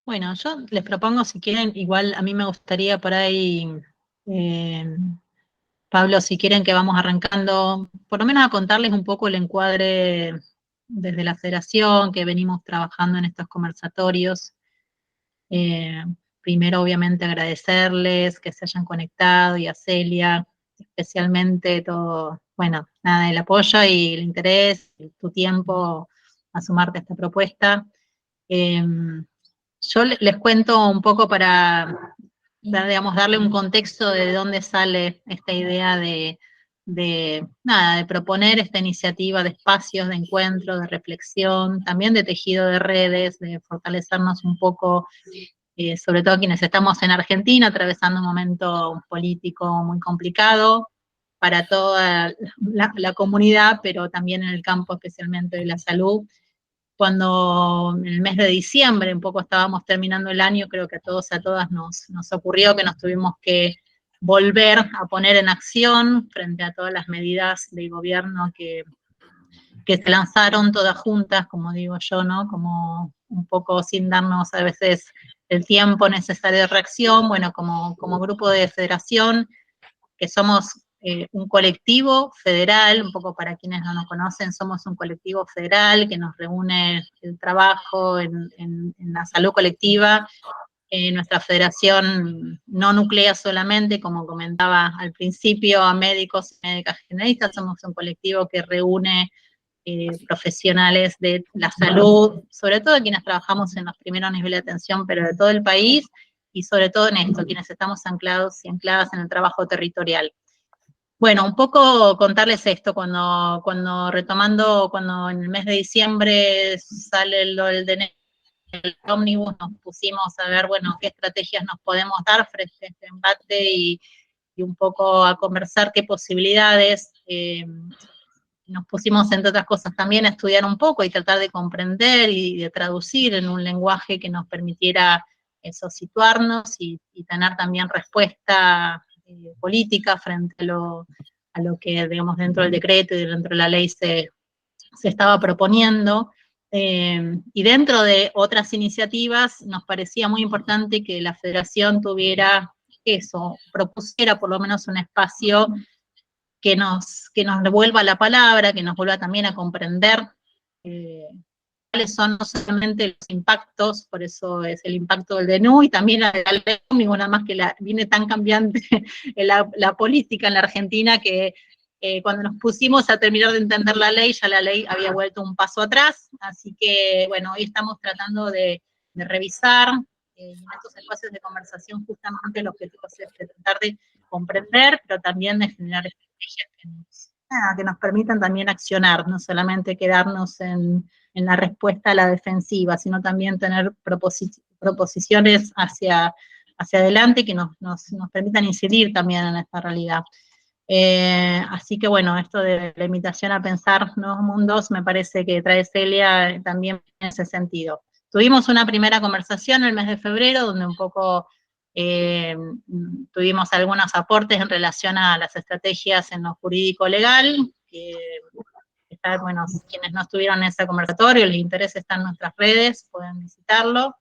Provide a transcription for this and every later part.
Bueno, yo les propongo, si quieren, igual a mí me gustaría por ahí, eh, Pablo, si quieren que vamos arrancando, por lo menos a contarles un poco el encuadre desde la federación, que venimos trabajando en estos conversatorios. Eh, Primero, obviamente, agradecerles que se hayan conectado y a Celia, especialmente todo, bueno, nada, el apoyo y el interés, tu tiempo a sumarte a esta propuesta. Eh, yo les cuento un poco para, digamos, darle un contexto de dónde sale esta idea nada, de proponer esta iniciativa de espacios de encuentro, de reflexión, también de tejido de redes, de fortalecernos un poco, sobre todo quienes estamos en Argentina, atravesando un momento político muy complicado para toda la comunidad, pero también en el campo especialmente de la salud. Cuando en el mes de diciembre, un poco estábamos terminando el año, creo que a todos y a todas nos ocurrió que nos tuvimos que volver a poner en acción frente a todas las medidas del gobierno que se lanzaron todas juntas, como digo yo, ¿no? Como un poco sin darnos a veces el tiempo necesario de reacción. Bueno, como grupo de federación, que somos un colectivo federal, un poco para quienes no nos conocen, somos un colectivo federal que nos reúne el trabajo en la salud colectiva. Nuestra federación no nuclea solamente, como comentaba al principio, a médicos y médicas generalistas, somos un colectivo que reúne profesionales de la salud, sobre todo quienes trabajamos en los primeros niveles de atención, pero de todo el país, y sobre todo en esto, quienes estamos anclados y ancladas en el trabajo territorial. Bueno, un poco contarles esto, cuando retomando, cuando en el mes de diciembre sale el DNU, el ómnibus, nos pusimos a ver, bueno, qué estrategias nos podemos dar frente a este embate y un poco a conversar qué posibilidades. Nos pusimos, entre otras cosas, también a estudiar un poco y tratar de comprender y de traducir en un lenguaje que nos permitiera eso, situarnos y tener también respuesta política frente a lo que, digamos, dentro del decreto y dentro de la ley se estaba proponiendo. Y dentro de otras iniciativas, nos parecía muy importante que la federación tuviera eso, propusiera por lo menos un espacio que nos devuelva la palabra, que nos vuelva también a comprender cuáles son no solamente los impactos, por eso es el impacto del DNU y también la ley ómnibus, nada más que viene tan cambiante la política en la Argentina que cuando nos pusimos a terminar de entender la ley, ya la ley había vuelto un paso atrás, así que bueno, hoy estamos tratando de revisar en estos espacios de conversación justamente el objetivo es de tratar de comprender, pero también de generar estrategias que nos permitan también accionar, no solamente quedarnos en la respuesta a la defensiva, sino también tener proposiciones hacia adelante que nos permitan incidir también en esta realidad. Así que bueno, esto de la invitación a pensar nuevos mundos me parece que trae Celia también en ese sentido. Tuvimos una primera conversación el mes de febrero donde un poco tuvimos algunos aportes en relación a las estrategias en lo jurídico legal, que bueno, quienes no estuvieron en ese conversatorio, les interesa, está en nuestras redes, pueden visitarlo.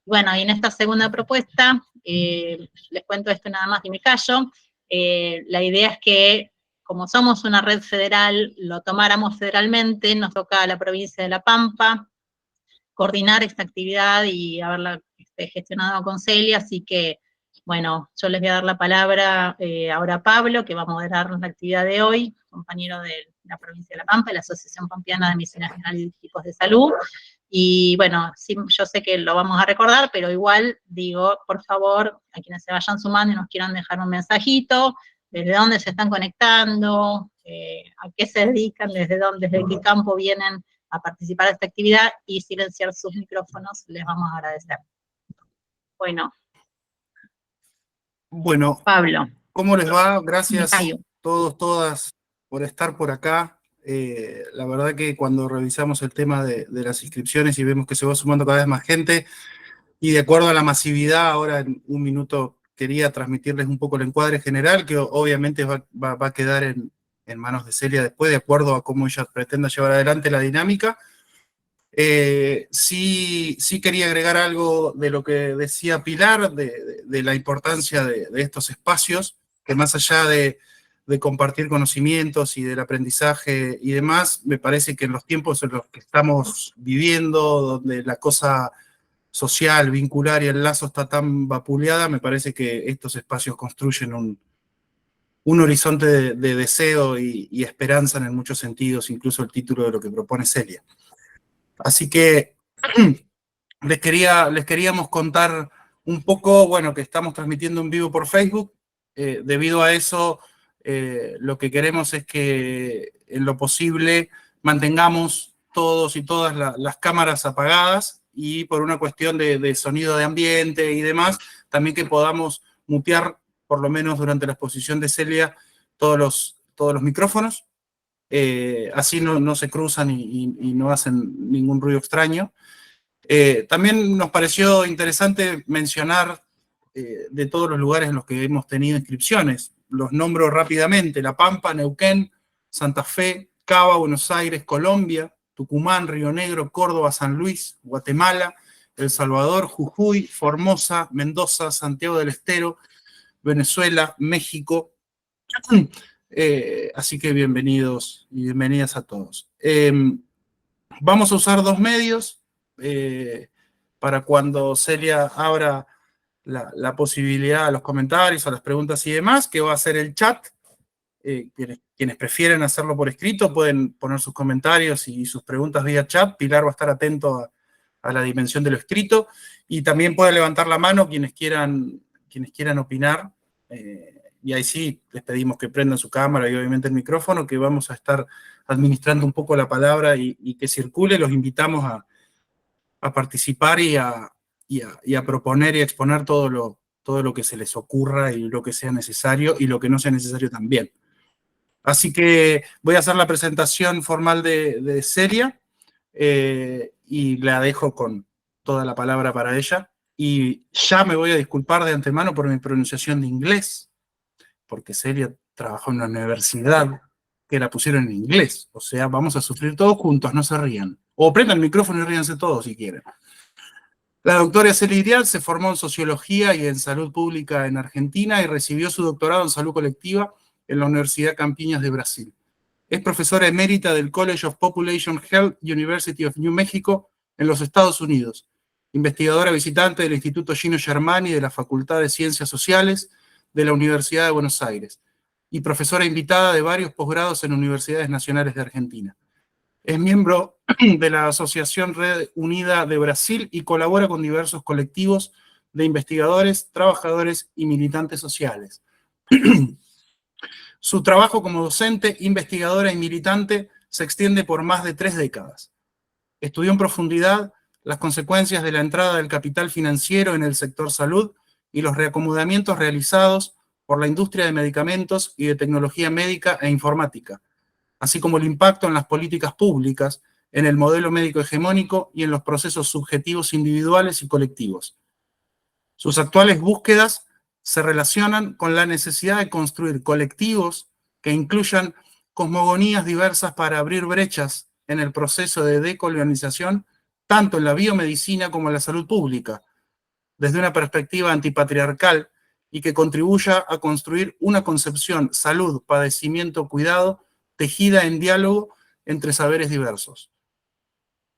Bueno, y en esta segunda propuesta, les cuento esto nada más y me callo, la idea es que como somos una red federal, lo tomáramos federalmente, nos toca a la provincia de La Pampa coordinar esta actividad y haberla gestionado con Celia, así que, bueno, yo les voy a dar la palabra ahora a Pablo, que va a moderar la actividad de hoy, compañero de la provincia de La Pampa, de la Asociación Pampeana de Medicina General y Tipos de Salud, y bueno, sí, yo sé que lo vamos a recordar, pero igual digo, por favor, a quienes se vayan sumando y nos quieran dejar un mensajito, desde dónde se están conectando, a qué se dedican, desde qué campo vienen a participar de esta actividad y silenciar sus micrófonos, les vamos a agradecer. Bueno, Bueno, Pablo. ¿cómo les va? Gracias Micayo. todos, todas por estar por acá. La verdad que cuando revisamos el tema de las inscripciones y vemos que se va sumando cada vez más gente, y de acuerdo a la masividad, ahora en un minuto quería transmitirles un poco el encuadre general, que obviamente va a quedar en manos de Celia después, de acuerdo a cómo ella pretenda llevar adelante la dinámica. Sí quería agregar algo de lo que decía Pilar, de la importancia de estos espacios, que más allá de compartir conocimientos y del aprendizaje y demás, me parece que en los tiempos en los que estamos viviendo, donde la cosa social, vincular y el lazo está tan vapuleada, me parece que estos espacios construyen un horizonte de deseo y esperanza en muchos sentidos, incluso el título de lo que propone Celia. Así que les queríamos contar un poco, bueno, que estamos transmitiendo en vivo por Facebook. Debido a eso, lo que queremos es que en lo posible mantengamos todos y todas las cámaras apagadas, y por una cuestión de sonido de ambiente y demás, también que podamos mutear, por lo menos durante la exposición de Celia, todos los micrófonos. Así no se cruzan y no hacen ningún ruido extraño. También nos pareció interesante mencionar de todos los lugares en los que hemos tenido inscripciones. Los nombro rápidamente: La Pampa, Neuquén, Santa Fe, Cava, Buenos Aires, Colombia, Tucumán, Río Negro, Córdoba, San Luis, Guatemala, El Salvador, Jujuy, Formosa, Mendoza, Santiago del Estero, Venezuela, México. Así que bienvenidos y bienvenidas a todos. Vamos a usar dos medios para cuando Celia abra la posibilidad a los comentarios, a las preguntas y demás, que va a ser el chat. Quienes prefieren hacerlo por escrito pueden poner sus comentarios y sus preguntas vía chat. Pilar va a estar atento a la dimensión de lo escrito, y también pueden levantar la mano quienes quieran opinar. Y ahí sí les pedimos que prendan su cámara y obviamente el micrófono, que vamos a estar administrando un poco la palabra y que circule. Los invitamos a participar y a proponer y a exponer todo lo que se les ocurra, y lo que sea necesario y lo que no sea necesario también. Así que voy a hacer la presentación formal de Celia, y la dejo con toda la palabra para ella. Y ya me voy a disculpar de antemano por mi pronunciación de inglés, porque Celia trabajó en una universidad que la pusieron en inglés. O sea, vamos a sufrir todos juntos, no se rían. O prendan el micrófono y ríanse todos si quieren. La doctora Celia Iriart se formó en Sociología y en Salud Pública en Argentina, y recibió su doctorado en Salud Colectiva en la Universidad Campinas de Brasil. Es profesora emérita del College of Population Health, University of New Mexico, en los Estados Unidos. Investigadora visitante del Instituto Gino Germani de la Facultad de Ciencias Sociales de la Universidad de Buenos Aires, y profesora invitada de varios posgrados en universidades nacionales de Argentina. Es miembro de la Asociación Red Unida de Brasil y colabora con diversos colectivos de investigadores, trabajadores y militantes sociales. Su trabajo como docente, investigadora y militante se extiende por más de 3 décadas. Estudió en profundidad las consecuencias de la entrada del capital financiero en el sector salud y los reacomodamientos realizados por la industria de medicamentos y de tecnología médica e informática, así como el impacto en las políticas públicas, en el modelo médico hegemónico y en los procesos subjetivos individuales y colectivos. Sus actuales búsquedas se relacionan con la necesidad de construir colectivos que incluyan cosmogonías diversas para abrir brechas en el proceso de decolonización, tanto en la biomedicina como en la salud pública, desde una perspectiva antipatriarcal, y que contribuya a construir una concepción salud, padecimiento, cuidado, tejida en diálogo entre saberes diversos.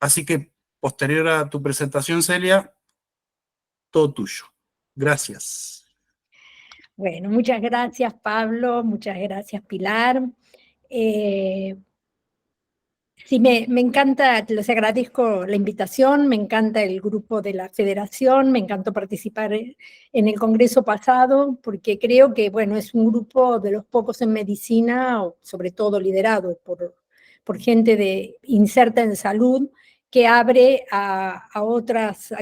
Así que, posterior a tu presentación, Celia, todo tuyo. Gracias. Bueno, muchas gracias, Pablo, muchas gracias, Pilar. Sí, me encanta, les agradezco la invitación, me encanta el grupo de la Federación, me encantó participar en el congreso pasado, porque creo que, bueno, es un grupo de los pocos en medicina, sobre todo liderado por gente inserta en salud, que abre a otras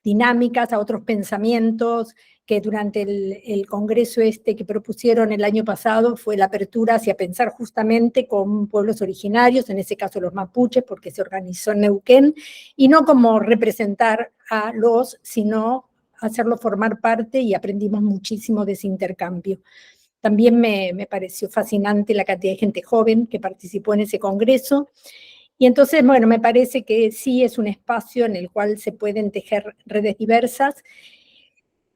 dinámicas, a otros pensamientos, que durante el congreso que propusieron el año pasado fue la apertura hacia pensar justamente con pueblos originarios, en ese caso los mapuches, porque se organizó en Neuquén, y no como representar a sino hacerlo formar parte, y aprendimos muchísimo de ese intercambio. También me pareció fascinante la cantidad de gente joven que participó en ese congreso, Y entonces, bueno, me parece que sí es un espacio en el cual se pueden tejer redes diversas.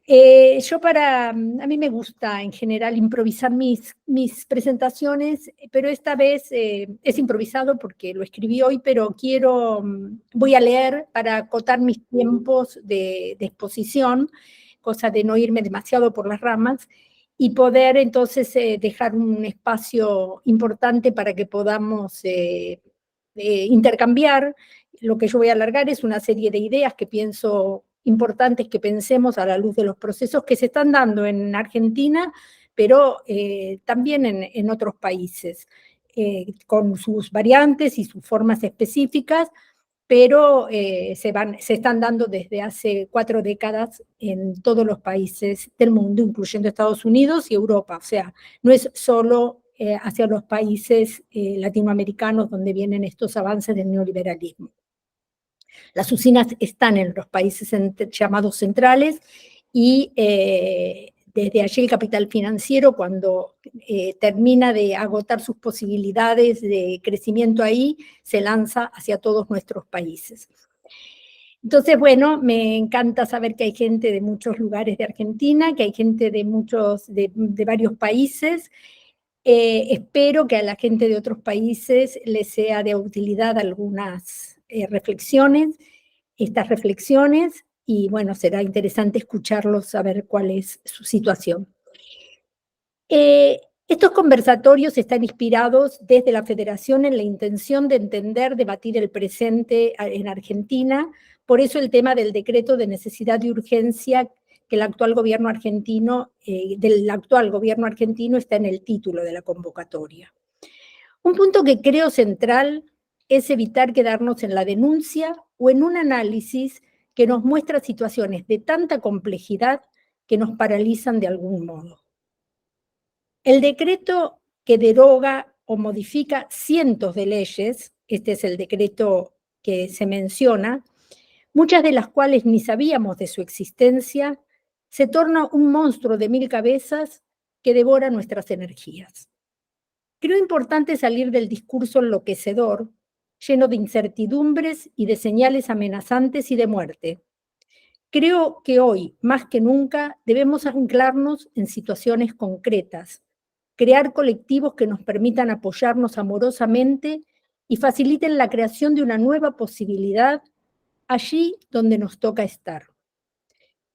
A mí me gusta en general improvisar mis presentaciones, pero esta vez es improvisado porque lo escribí hoy, pero voy a leer para acotar mis tiempos de exposición, cosa de no irme demasiado por las ramas, y poder entonces dejar un espacio importante para que podamos intercambiar. Lo que yo voy a alargar es una serie de ideas que pienso importantes que pensemos a la luz de los procesos que se están dando en Argentina, pero también en otros países, con sus variantes y sus formas específicas, pero se están dando desde hace 4 décadas en todos los países del mundo, incluyendo Estados Unidos y Europa. O sea, no es solo hacia los países latinoamericanos donde vienen estos avances del neoliberalismo. Las usinas están en los países llamados centrales y desde allí el capital financiero, cuando termina de agotar sus posibilidades de crecimiento ahí, se lanza hacia todos nuestros países. Entonces, bueno, me encanta saber que hay gente de muchos lugares de Argentina, que hay gente de varios países. Espero que a la gente de otros países les sea de utilidad algunas reflexiones, y bueno, será interesante escucharlos, saber cuál es su situación. Estos conversatorios están inspirados desde la Federación en la intención de entender, debatir el presente en Argentina, por eso el tema del decreto de necesidad y urgencia que del actual gobierno argentino está en el título de la convocatoria. Un punto que creo central es evitar quedarnos en la denuncia o en un análisis que nos muestra situaciones de tanta complejidad que nos paralizan de algún modo. El decreto que deroga o modifica cientos de leyes, este es el decreto que se menciona, muchas de las cuales ni sabíamos de su existencia, se torna un monstruo de 1000 cabezas que devora nuestras energías. Creo importante salir del discurso enloquecedor, lleno de incertidumbres y de señales amenazantes y de muerte. Creo que hoy, más que nunca, debemos anclarnos en situaciones concretas, crear colectivos que nos permitan apoyarnos amorosamente y faciliten la creación de una nueva posibilidad allí donde nos toca estar.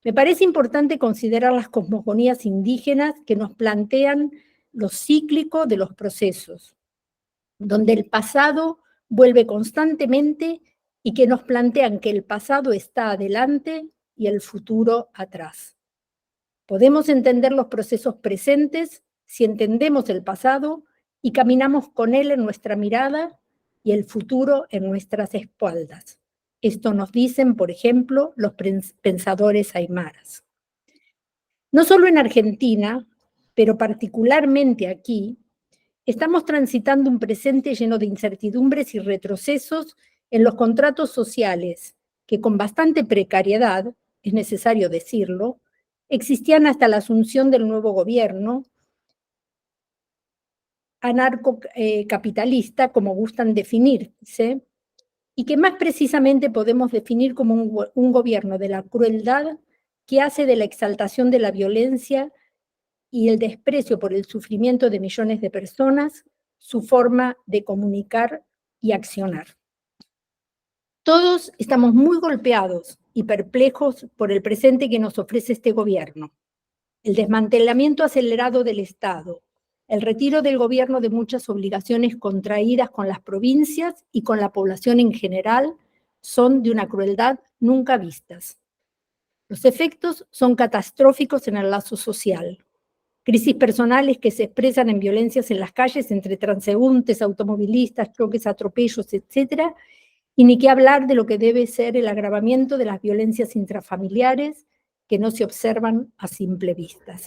Me parece importante considerar las cosmogonías indígenas que nos plantean lo cíclico de los procesos, donde el pasado vuelve constantemente y que nos plantean que el pasado está adelante y el futuro atrás. Podemos entender los procesos presentes si entendemos el pasado y caminamos con él en nuestra mirada y el futuro en nuestras espaldas. Esto nos dicen, por ejemplo, los pensadores aymaras. No solo en Argentina, pero particularmente aquí, estamos transitando un presente lleno de incertidumbres y retrocesos en los contratos sociales que con bastante precariedad, es necesario decirlo, existían hasta la asunción del nuevo gobierno anarcocapitalista, como gustan definirse, y que más precisamente podemos definir como un gobierno de la crueldad que hace de la exaltación de la violencia y el desprecio por el sufrimiento de millones de personas su forma de comunicar y accionar. Todos estamos muy golpeados y perplejos por el presente que nos ofrece este gobierno. El desmantelamiento acelerado del Estado, el retiro del gobierno de muchas obligaciones contraídas con las provincias y con la población en general son de una crueldad nunca vistas. Los efectos son catastróficos en el lazo social. Crisis personales que se expresan en violencias en las calles entre transeúntes, automovilistas, choques, atropellos, etc., y ni qué hablar de lo que debe ser el agravamiento de las violencias intrafamiliares que no se observan a simple vista.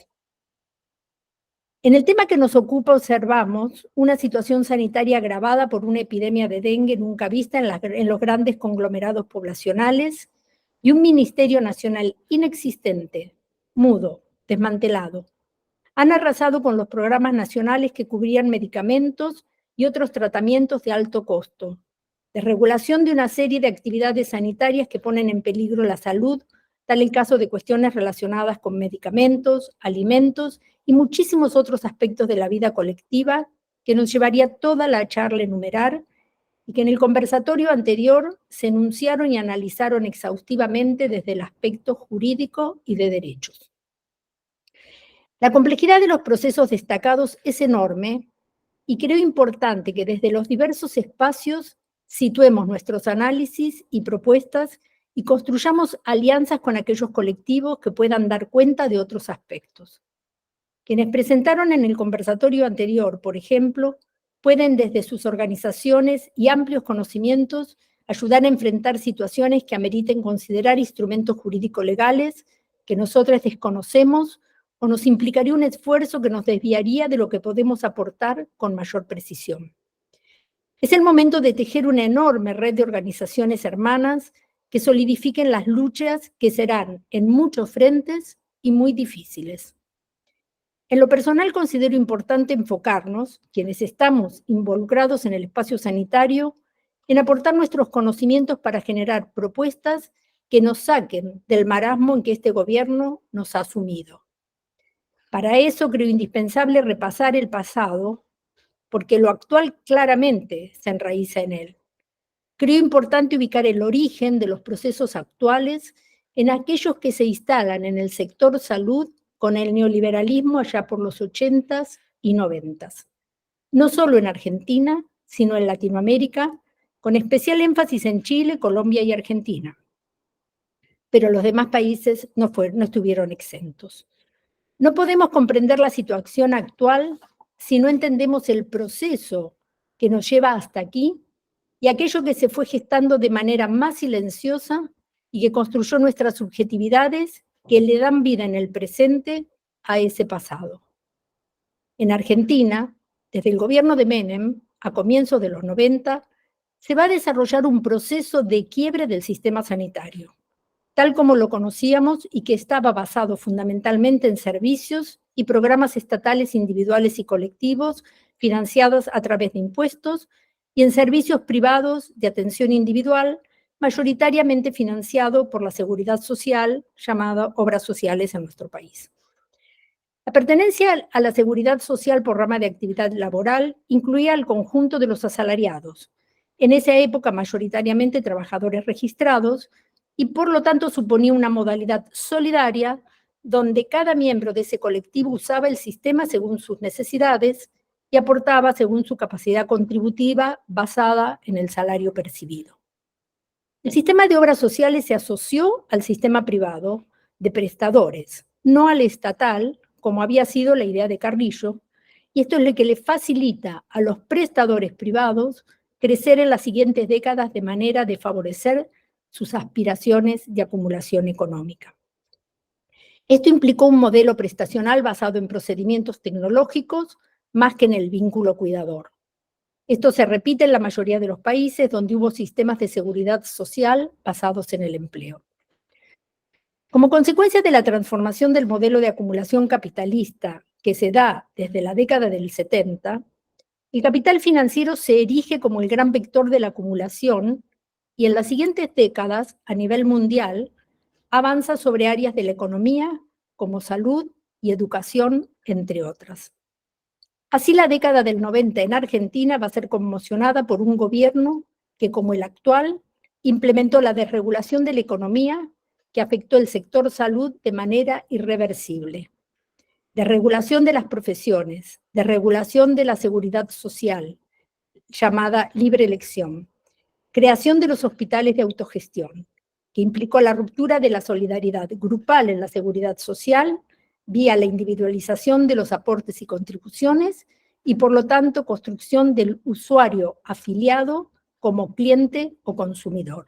En el tema que nos ocupa observamos una situación sanitaria agravada por una epidemia de dengue nunca vista en los grandes conglomerados poblacionales y un Ministerio Nacional inexistente, mudo, desmantelado. Han arrasado con los programas nacionales que cubrían medicamentos y otros tratamientos de alto costo. desregulación de una serie de actividades sanitarias que ponen en peligro la salud, tal el caso de cuestiones relacionadas con medicamentos, alimentos y muchísimos otros aspectos de la vida colectiva que nos llevaría toda la charla a enumerar y que en el conversatorio anterior se enunciaron y analizaron exhaustivamente desde el aspecto jurídico y de derechos. La complejidad de los procesos destacados es enorme y creo importante que desde los diversos espacios situemos nuestros análisis y propuestas y construyamos alianzas con aquellos colectivos que puedan dar cuenta de otros aspectos. Quienes presentaron en el conversatorio anterior, por ejemplo, pueden desde sus organizaciones y amplios conocimientos ayudar a enfrentar situaciones que ameriten considerar instrumentos jurídico-legales que nosotras desconocemos o nos implicaría un esfuerzo que nos desviaría de lo que podemos aportar con mayor precisión. Es el momento de tejer una enorme red de organizaciones hermanas que solidifiquen las luchas que serán en muchos frentes y muy difíciles. En lo personal considero importante enfocarnos, quienes estamos involucrados en el espacio sanitario, en aportar nuestros conocimientos para generar propuestas que nos saquen del marasmo en que este gobierno nos ha sumido. Para eso creo indispensable repasar el pasado, porque lo actual claramente se enraiza en él. Creo importante ubicar el origen de los procesos actuales en aquellos que se instalan en el sector salud con el neoliberalismo allá por los 80s y 90s. No solo en Argentina, sino en Latinoamérica, con especial énfasis en Chile, Colombia y Argentina. Pero los demás países no estuvieron exentos. No podemos comprender la situación actual si no entendemos el proceso que nos lleva hasta aquí y aquello que se fue gestando de manera más silenciosa y que construyó nuestras subjetividades que le dan vida en el presente a ese pasado. En Argentina, desde el gobierno de Menem, a comienzos de los 90, se va a desarrollar un proceso de quiebre del sistema sanitario, tal como lo conocíamos y que estaba basado fundamentalmente en servicios y programas estatales individuales y colectivos financiados a través de impuestos y en servicios privados de atención individual, mayoritariamente financiado por la Seguridad Social, llamada Obras Sociales en nuestro país. La pertenencia a la Seguridad Social por rama de actividad laboral incluía al conjunto de los asalariados, en esa época mayoritariamente trabajadores registrados, y por lo tanto suponía una modalidad solidaria donde cada miembro de ese colectivo usaba el sistema según sus necesidades y aportaba según su capacidad contributiva basada en el salario percibido. El sistema de obras sociales se asoció al sistema privado de prestadores, no al estatal, como había sido la idea de Carrillo, y esto es lo que le facilita a los prestadores privados crecer en las siguientes décadas de manera de favorecer sus aspiraciones de acumulación económica. Esto implicó un modelo prestacional basado en procedimientos tecnológicos más que en el vínculo cuidador. Esto se repite en la mayoría de los países donde hubo sistemas de seguridad social basados en el empleo. Como consecuencia de la transformación del modelo de acumulación capitalista que se da desde la década del 70, el capital financiero se erige como el gran vector de la acumulación y en las siguientes décadas, a nivel mundial, avanza sobre áreas de la economía como salud y educación, entre otras. Así la década del 90 en Argentina va a ser conmocionada por un gobierno que, como el actual, implementó la desregulación de la economía que afectó el sector salud de manera irreversible. Desregulación de las profesiones, desregulación de la seguridad social, llamada libre elección, creación de los hospitales de autogestión, que implicó la ruptura de la solidaridad grupal en la seguridad social vía la individualización de los aportes y contribuciones y, por lo tanto, construcción del usuario afiliado como cliente o consumidor.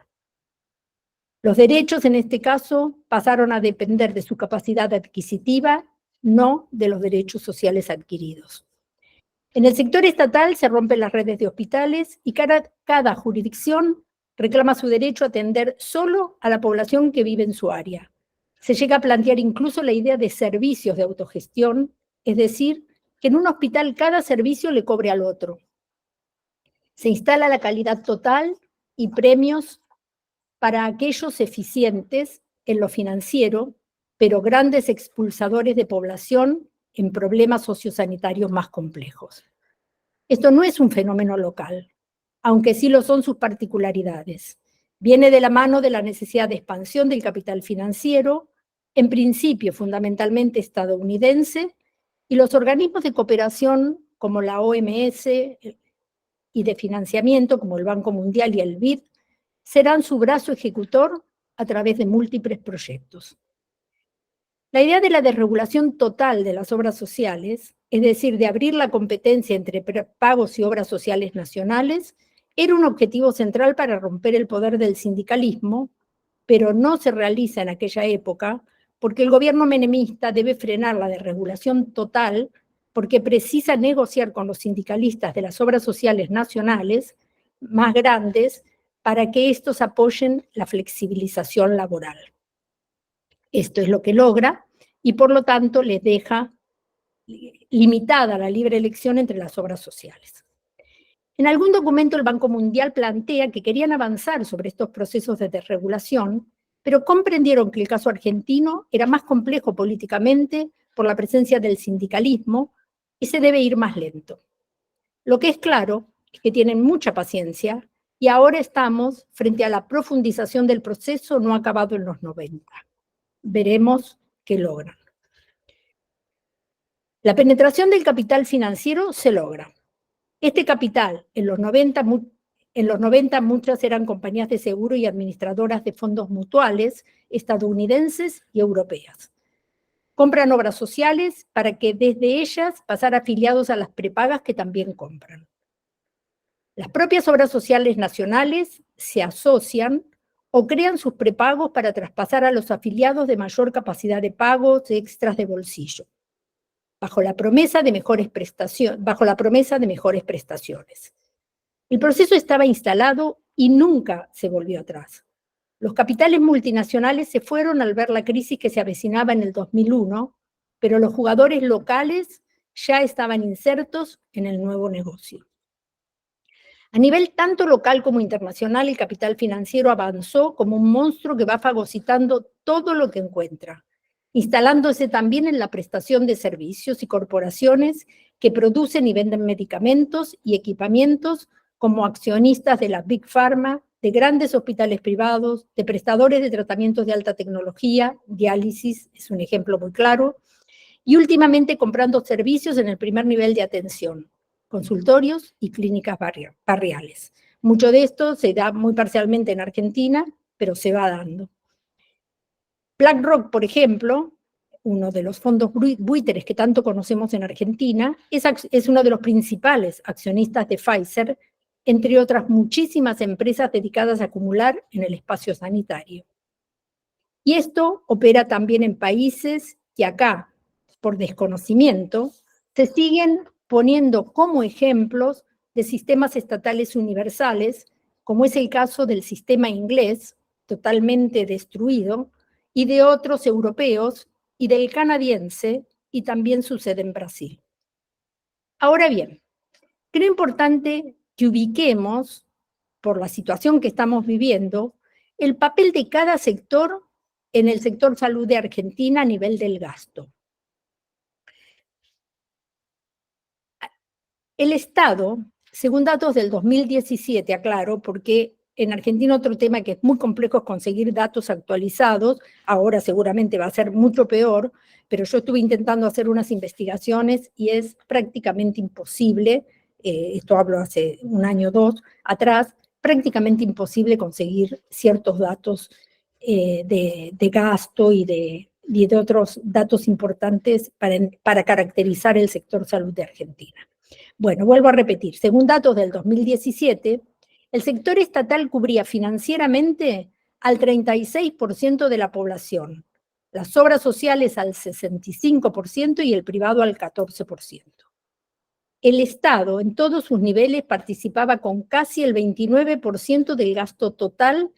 Los derechos, en este caso, pasaron a depender de su capacidad adquisitiva, no de los derechos sociales adquiridos. En el sector estatal se rompen las redes de hospitales y cada jurisdicción reclama su derecho a atender solo a la población que vive en su área. Se llega a plantear incluso la idea de servicios de autogestión, es decir, que en un hospital cada servicio le cobre al otro. Se instala la calidad total y premios para aquellos eficientes en lo financiero, pero grandes expulsadores de población en problemas sociosanitarios más complejos. Esto no es un fenómeno local, aunque sí lo son sus particularidades. Viene de la mano de la necesidad de expansión del capital financiero, en principio fundamentalmente estadounidense, y los organismos de cooperación como la OMS y de financiamiento como el Banco Mundial y el BID serán su brazo ejecutor a través de múltiples proyectos. La idea de la desregulación total de las obras sociales, es decir, de abrir la competencia entre pagos y obras sociales nacionales, era un objetivo central para romper el poder del sindicalismo, pero no se realiza en aquella época porque el gobierno menemista debe frenar la desregulación total porque precisa negociar con los sindicalistas de las obras sociales nacionales más grandes para que estos apoyen la flexibilización laboral. Esto es lo que logra y por lo tanto les deja limitada la libre elección entre las obras sociales. En algún documento el Banco Mundial plantea que querían avanzar sobre estos procesos de desregulación, pero comprendieron que el caso argentino era más complejo políticamente por la presencia del sindicalismo y se debe ir más lento. Lo que es claro es que tienen mucha paciencia y ahora estamos frente a la profundización del proceso no acabado en los 90. Veremos qué logran. La penetración del capital financiero se logra. Este capital, en los 90 muchas eran compañías de seguro y administradoras de fondos mutuales estadounidenses y europeas. Compran obras sociales para que desde ellas pasar afiliados a las prepagas que también compran. Las propias obras sociales nacionales se asocian o crean sus prepagos para traspasar a los afiliados de mayor capacidad de pagos extras de bolsillo, bajo la promesa de mejores prestaciones. El proceso estaba instalado y nunca se volvió atrás. Los capitales multinacionales se fueron al ver la crisis que se avecinaba en el 2001, pero los jugadores locales ya estaban insertos en el nuevo negocio. A nivel tanto local como internacional, el capital financiero avanzó como un monstruo que va fagocitando todo lo que encuentra, instalándose también en la prestación de servicios y corporaciones que producen y venden medicamentos y equipamientos como accionistas de la Big Pharma, de grandes hospitales privados, de prestadores de tratamientos de alta tecnología, diálisis es un ejemplo muy claro, y últimamente comprando servicios en el primer nivel de atención, consultorios y clínicas barriales. Mucho de esto se da muy parcialmente en Argentina, pero se va dando. BlackRock, por ejemplo, uno de los fondos buitres que tanto conocemos en Argentina, es uno de los principales accionistas de Pfizer, entre otras muchísimas empresas dedicadas a acumular en el espacio sanitario. Y esto opera también en países que acá, por desconocimiento, se siguen poniendo como ejemplos de sistemas estatales universales, como es el caso del sistema inglés, totalmente destruido, y de otros europeos, y del canadiense, y también sucede en Brasil. Ahora bien, creo importante que ubiquemos, por la situación que estamos viviendo, el papel de cada sector en el sector salud de Argentina a nivel del gasto. El Estado, según datos del 2017, aclaro, porque en Argentina otro tema que es muy complejo es conseguir datos actualizados, ahora seguramente va a ser mucho peor, pero yo estuve intentando hacer unas investigaciones y es prácticamente imposible, esto hablo hace un año o dos atrás, prácticamente imposible conseguir ciertos datos de gasto y de otros datos importantes para caracterizar el sector salud de Argentina. Bueno, vuelvo a repetir, según datos del 2017, el sector estatal cubría financieramente al 36% de la población, las obras sociales al 65% y el privado al 14%. El Estado, en todos sus niveles, participaba con casi el 29% del gasto total,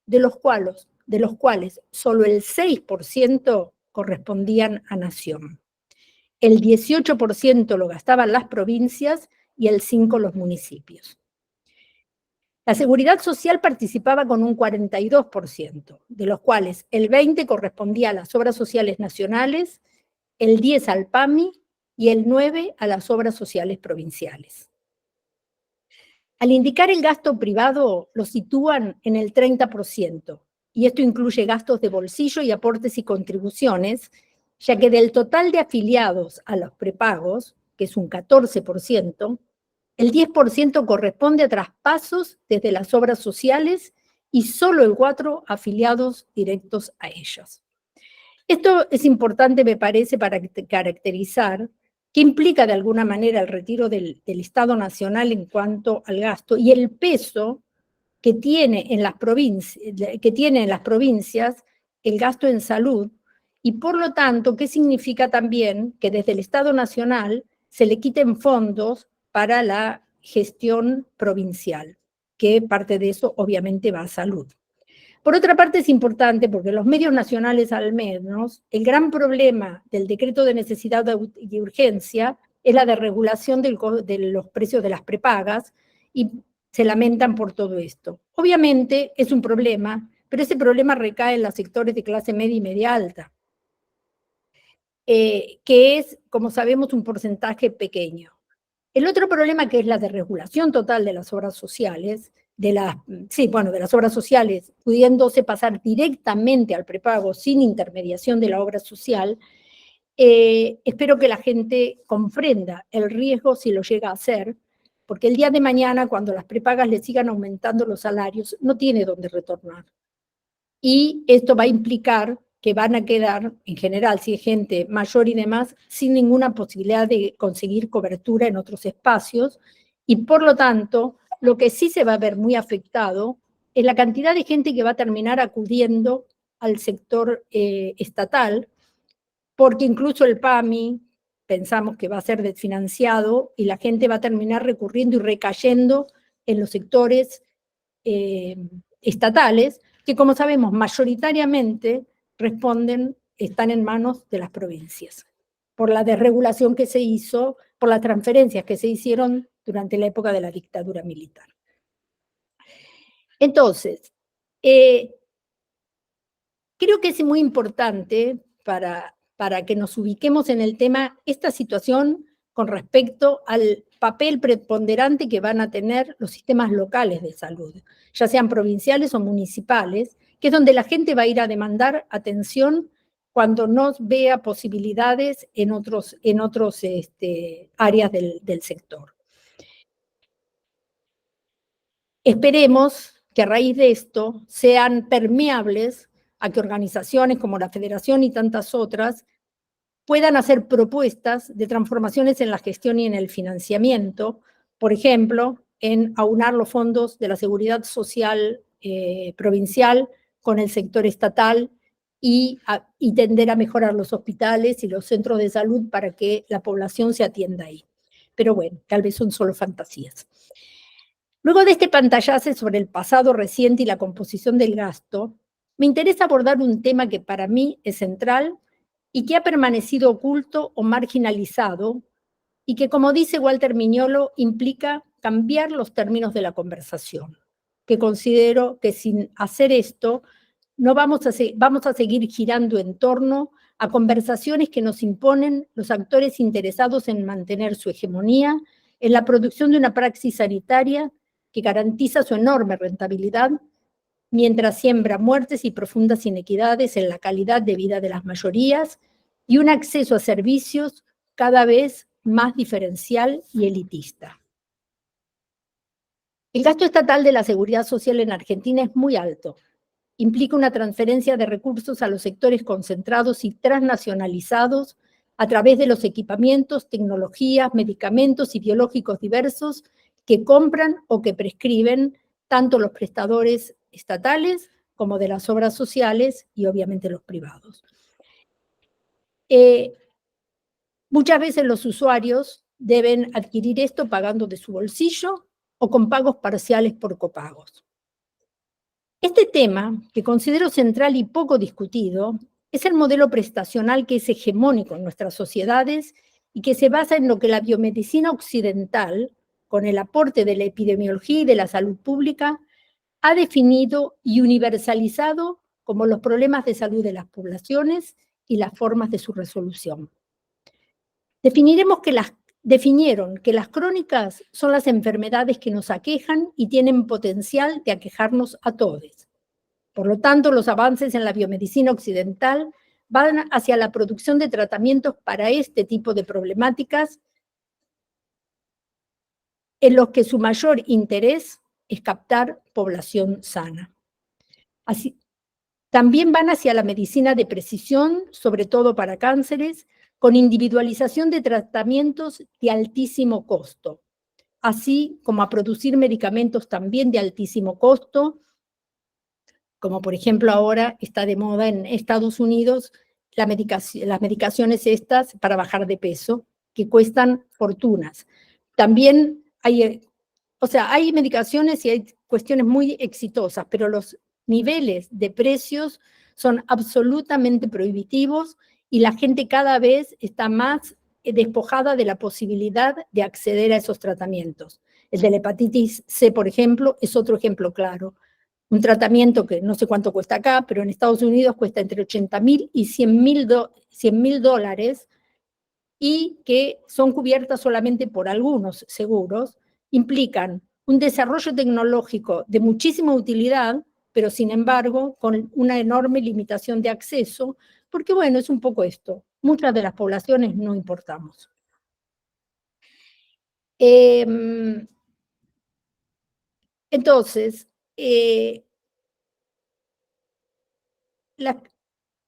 de los cuales solo el 6% correspondían a Nación. El 18% lo gastaban las provincias y el 5% los municipios. La seguridad social participaba con un 42%, de los cuales el 20% correspondía a las obras sociales nacionales, el 10% al PAMI y el 9% a las obras sociales provinciales. Al indicar el gasto privado, lo sitúan en el 30%, y esto incluye gastos de bolsillo y aportes y contribuciones, ya que del total de afiliados a los prepagos, que es un 14%, el 10% corresponde a traspasos desde las obras sociales y solo el 4% afiliados directos a ellas. Esto es importante, me parece, para caracterizar qué implica de alguna manera el retiro del Estado Nacional en cuanto al gasto y el peso que tiene en las provincias el gasto en salud, y por lo tanto, qué significa también que desde el Estado Nacional se le quiten fondos para la gestión provincial, que parte de eso obviamente va a salud. Por otra parte es importante porque los medios nacionales al menos, el gran problema del decreto de necesidad y urgencia es la desregulación de los precios de las prepagas, y se lamentan por todo esto. Obviamente es un problema, pero ese problema recae en los sectores de clase media y media alta, que es, como sabemos, un porcentaje pequeño. El otro problema, que es la desregulación total de las obras sociales, de las obras sociales, pudiéndose pasar directamente al prepago sin intermediación de la obra social, espero que la gente comprenda el riesgo si lo llega a hacer, porque el día de mañana, cuando las prepagas le sigan aumentando los salarios, no tiene dónde retornar. Y esto va a implicar que van a quedar, en general, si hay gente mayor y demás, sin ninguna posibilidad de conseguir cobertura en otros espacios, y por lo tanto, lo que sí se va a ver muy afectado es la cantidad de gente que va a terminar acudiendo al sector estatal, porque incluso el PAMI pensamos que va a ser desfinanciado y la gente va a terminar recurriendo y recayendo en los sectores estatales, que como sabemos mayoritariamente están en manos de las provincias, por la desregulación que se hizo, por las transferencias que se hicieron durante la época de la dictadura militar. Entonces, creo que es muy importante para que nos ubiquemos en el tema esta situación con respecto al papel preponderante que van a tener los sistemas locales de salud, ya sean provinciales o municipales, que es donde la gente va a ir a demandar atención cuando no vea posibilidades en otros áreas del sector. Esperemos que a raíz de esto sean permeables a que organizaciones como la Federación y tantas otras puedan hacer propuestas de transformaciones en la gestión y en el financiamiento, por ejemplo, en aunar los fondos de la seguridad social provincial con el sector estatal y tender a mejorar los hospitales y los centros de salud para que la población se atienda ahí. Pero bueno, tal vez son solo fantasías. Luego de este pantallazo sobre el pasado reciente y la composición del gasto, me interesa abordar un tema que para mí es central y que ha permanecido oculto o marginalizado, y que, como dice Walter Miñolo, implica cambiar los términos de la conversación, que considero que sin hacer esto vamos a seguir girando en torno a conversaciones que nos imponen los actores interesados en mantener su hegemonía en la producción de una praxis sanitaria que garantiza su enorme rentabilidad, mientras siembra muertes y profundas inequidades en la calidad de vida de las mayorías y un acceso a servicios cada vez más diferencial y elitista. El gasto estatal de la seguridad social en Argentina es muy alto. Implica una transferencia de recursos a los sectores concentrados y transnacionalizados a través de los equipamientos, tecnologías, medicamentos y biológicos diversos que compran o que prescriben tanto los prestadores estatales como de las obras sociales y obviamente los privados. Muchas veces los usuarios deben adquirir esto pagando de su bolsillo o con pagos parciales por copagos. Este tema, que considero central y poco discutido, es el modelo prestacional que es hegemónico en nuestras sociedades y que se basa en lo que la biomedicina occidental con el aporte de la epidemiología y de la salud pública, ha definido y universalizado como los problemas de salud de las poblaciones y las formas de su resolución. Definieron que las crónicas son las enfermedades que nos aquejan y tienen potencial de aquejarnos a todos. Por lo tanto, los avances en la biomedicina occidental van hacia la producción de tratamientos para este tipo de problemáticas en los que su mayor interés es captar población sana. Así, también van hacia la medicina de precisión, sobre todo para cánceres, con individualización de tratamientos de altísimo costo, así como a producir medicamentos también de altísimo costo, como por ejemplo ahora está de moda en Estados Unidos las medicaciones estas para bajar de peso, que cuestan fortunas. También hay medicaciones y hay cuestiones muy exitosas, pero los niveles de precios son absolutamente prohibitivos y la gente cada vez está más despojada de la posibilidad de acceder a esos tratamientos. El de la hepatitis C, por ejemplo, es otro ejemplo claro. Un tratamiento que no sé cuánto cuesta acá, pero en Estados Unidos cuesta entre 80.000 y 100.000 dólares, y que son cubiertas solamente por algunos seguros, implican un desarrollo tecnológico de muchísima utilidad, pero sin embargo con una enorme limitación de acceso, porque bueno, es un poco esto, muchas de las poblaciones no importamos. Entonces,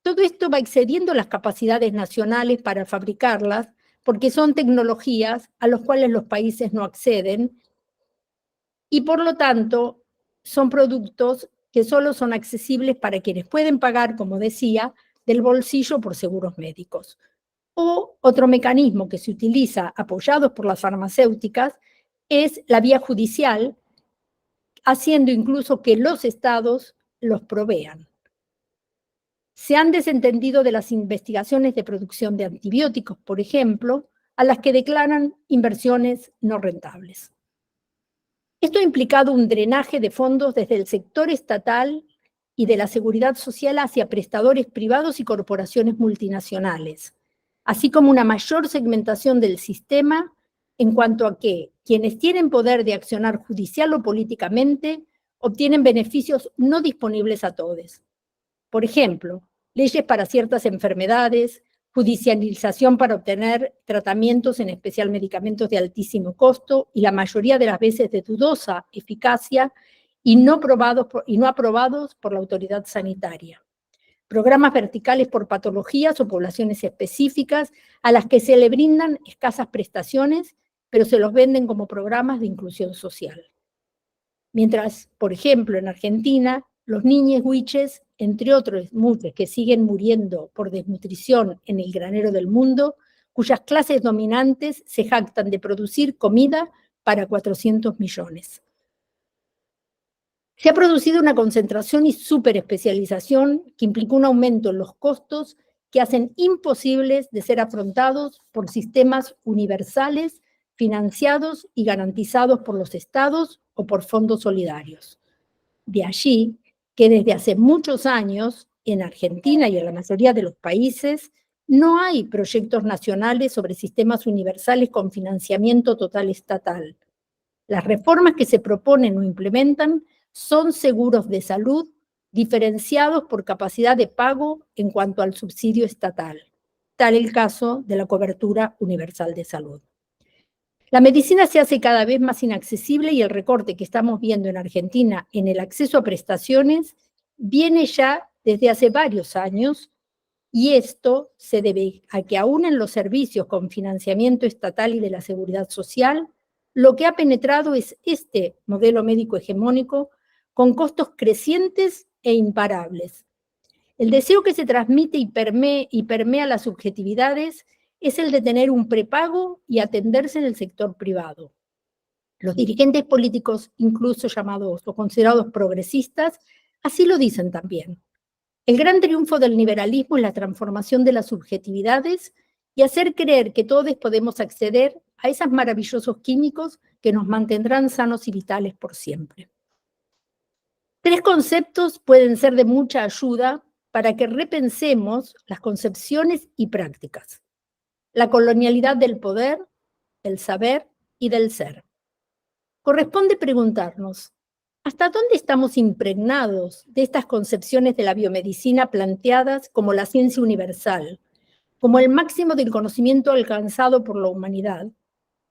todo esto va excediendo las capacidades nacionales para fabricarlas, porque son tecnologías a las cuales los países no acceden, y por lo tanto son productos que solo son accesibles para quienes pueden pagar, como decía, del bolsillo por seguros médicos. O otro mecanismo que se utiliza, apoyados por las farmacéuticas, es la vía judicial, haciendo incluso que los estados los provean. Se han desentendido de las investigaciones de producción de antibióticos, por ejemplo, a las que declaran inversiones no rentables. Esto ha implicado un drenaje de fondos desde el sector estatal y de la seguridad social hacia prestadores privados y corporaciones multinacionales, así como una mayor segmentación del sistema en cuanto a que quienes tienen poder de accionar judicial o políticamente obtienen beneficios no disponibles a todos. Por ejemplo, leyes para ciertas enfermedades, judicialización para obtener tratamientos, en especial medicamentos de altísimo costo, y la mayoría de las veces de dudosa eficacia y no aprobados por la autoridad sanitaria. Programas verticales por patologías o poblaciones específicas a las que se le brindan escasas prestaciones, pero se los venden como programas de inclusión social. Mientras, por ejemplo, en Argentina, los niños huiches, entre otros muchos que siguen muriendo por desnutrición en el granero del mundo, cuyas clases dominantes se jactan de producir comida para 400 millones. Se ha producido una concentración y superespecialización que implicó un aumento en los costos que hacen imposibles de ser afrontados por sistemas universales, financiados y garantizados por los estados o por fondos solidarios. De allí que desde hace muchos años, en Argentina y en la mayoría de los países, no hay proyectos nacionales sobre sistemas universales con financiamiento total estatal. Las reformas que se proponen o implementan son seguros de salud diferenciados por capacidad de pago en cuanto al subsidio estatal, tal el caso de la cobertura universal de salud. La medicina se hace cada vez más inaccesible y el recorte que estamos viendo en Argentina en el acceso a prestaciones viene ya desde hace varios años, y esto se debe a que aún en los servicios con financiamiento estatal y de la seguridad social, lo que ha penetrado es este modelo médico hegemónico con costos crecientes e imparables. El deseo que se transmite y permea las subjetividades es el de tener un prepago y atenderse en el sector privado. Los dirigentes políticos, incluso llamados o considerados progresistas, así lo dicen también. El gran triunfo del liberalismo es la transformación de las subjetividades y hacer creer que todos podemos acceder a esos maravillosos químicos que nos mantendrán sanos y vitales por siempre. 3 conceptos pueden ser de mucha ayuda para que repensemos las concepciones y prácticas: la colonialidad del poder, del saber y del ser. Corresponde preguntarnos, ¿hasta dónde estamos impregnados de estas concepciones de la biomedicina planteadas como la ciencia universal, como el máximo del conocimiento alcanzado por la humanidad,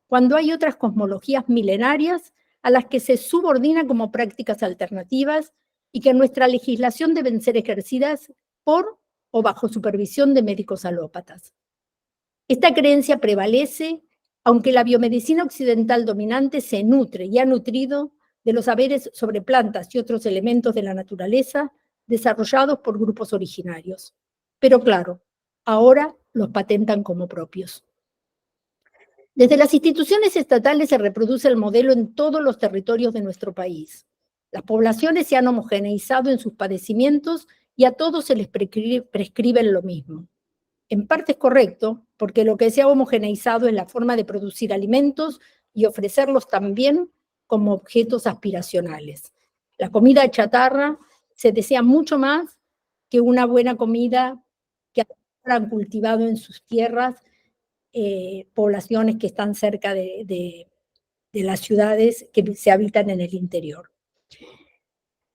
cuando hay otras cosmologías milenarias a las que se subordina como prácticas alternativas y que en nuestra legislación deben ser ejercidas por o bajo supervisión de médicos alópatas? Esta creencia prevalece, aunque la biomedicina occidental dominante se nutre y ha nutrido de los saberes sobre plantas y otros elementos de la naturaleza desarrollados por grupos originarios. Pero claro, ahora los patentan como propios. Desde las instituciones estatales se reproduce el modelo en todos los territorios de nuestro país. Las poblaciones se han homogeneizado en sus padecimientos y a todos se les prescriben lo mismo. En parte es correcto, porque lo que se ha homogeneizado es la forma de producir alimentos y ofrecerlos también como objetos aspiracionales. La comida chatarra se desea mucho más que una buena comida que han cultivado en sus tierras poblaciones que están cerca de las ciudades que se habitan en el interior.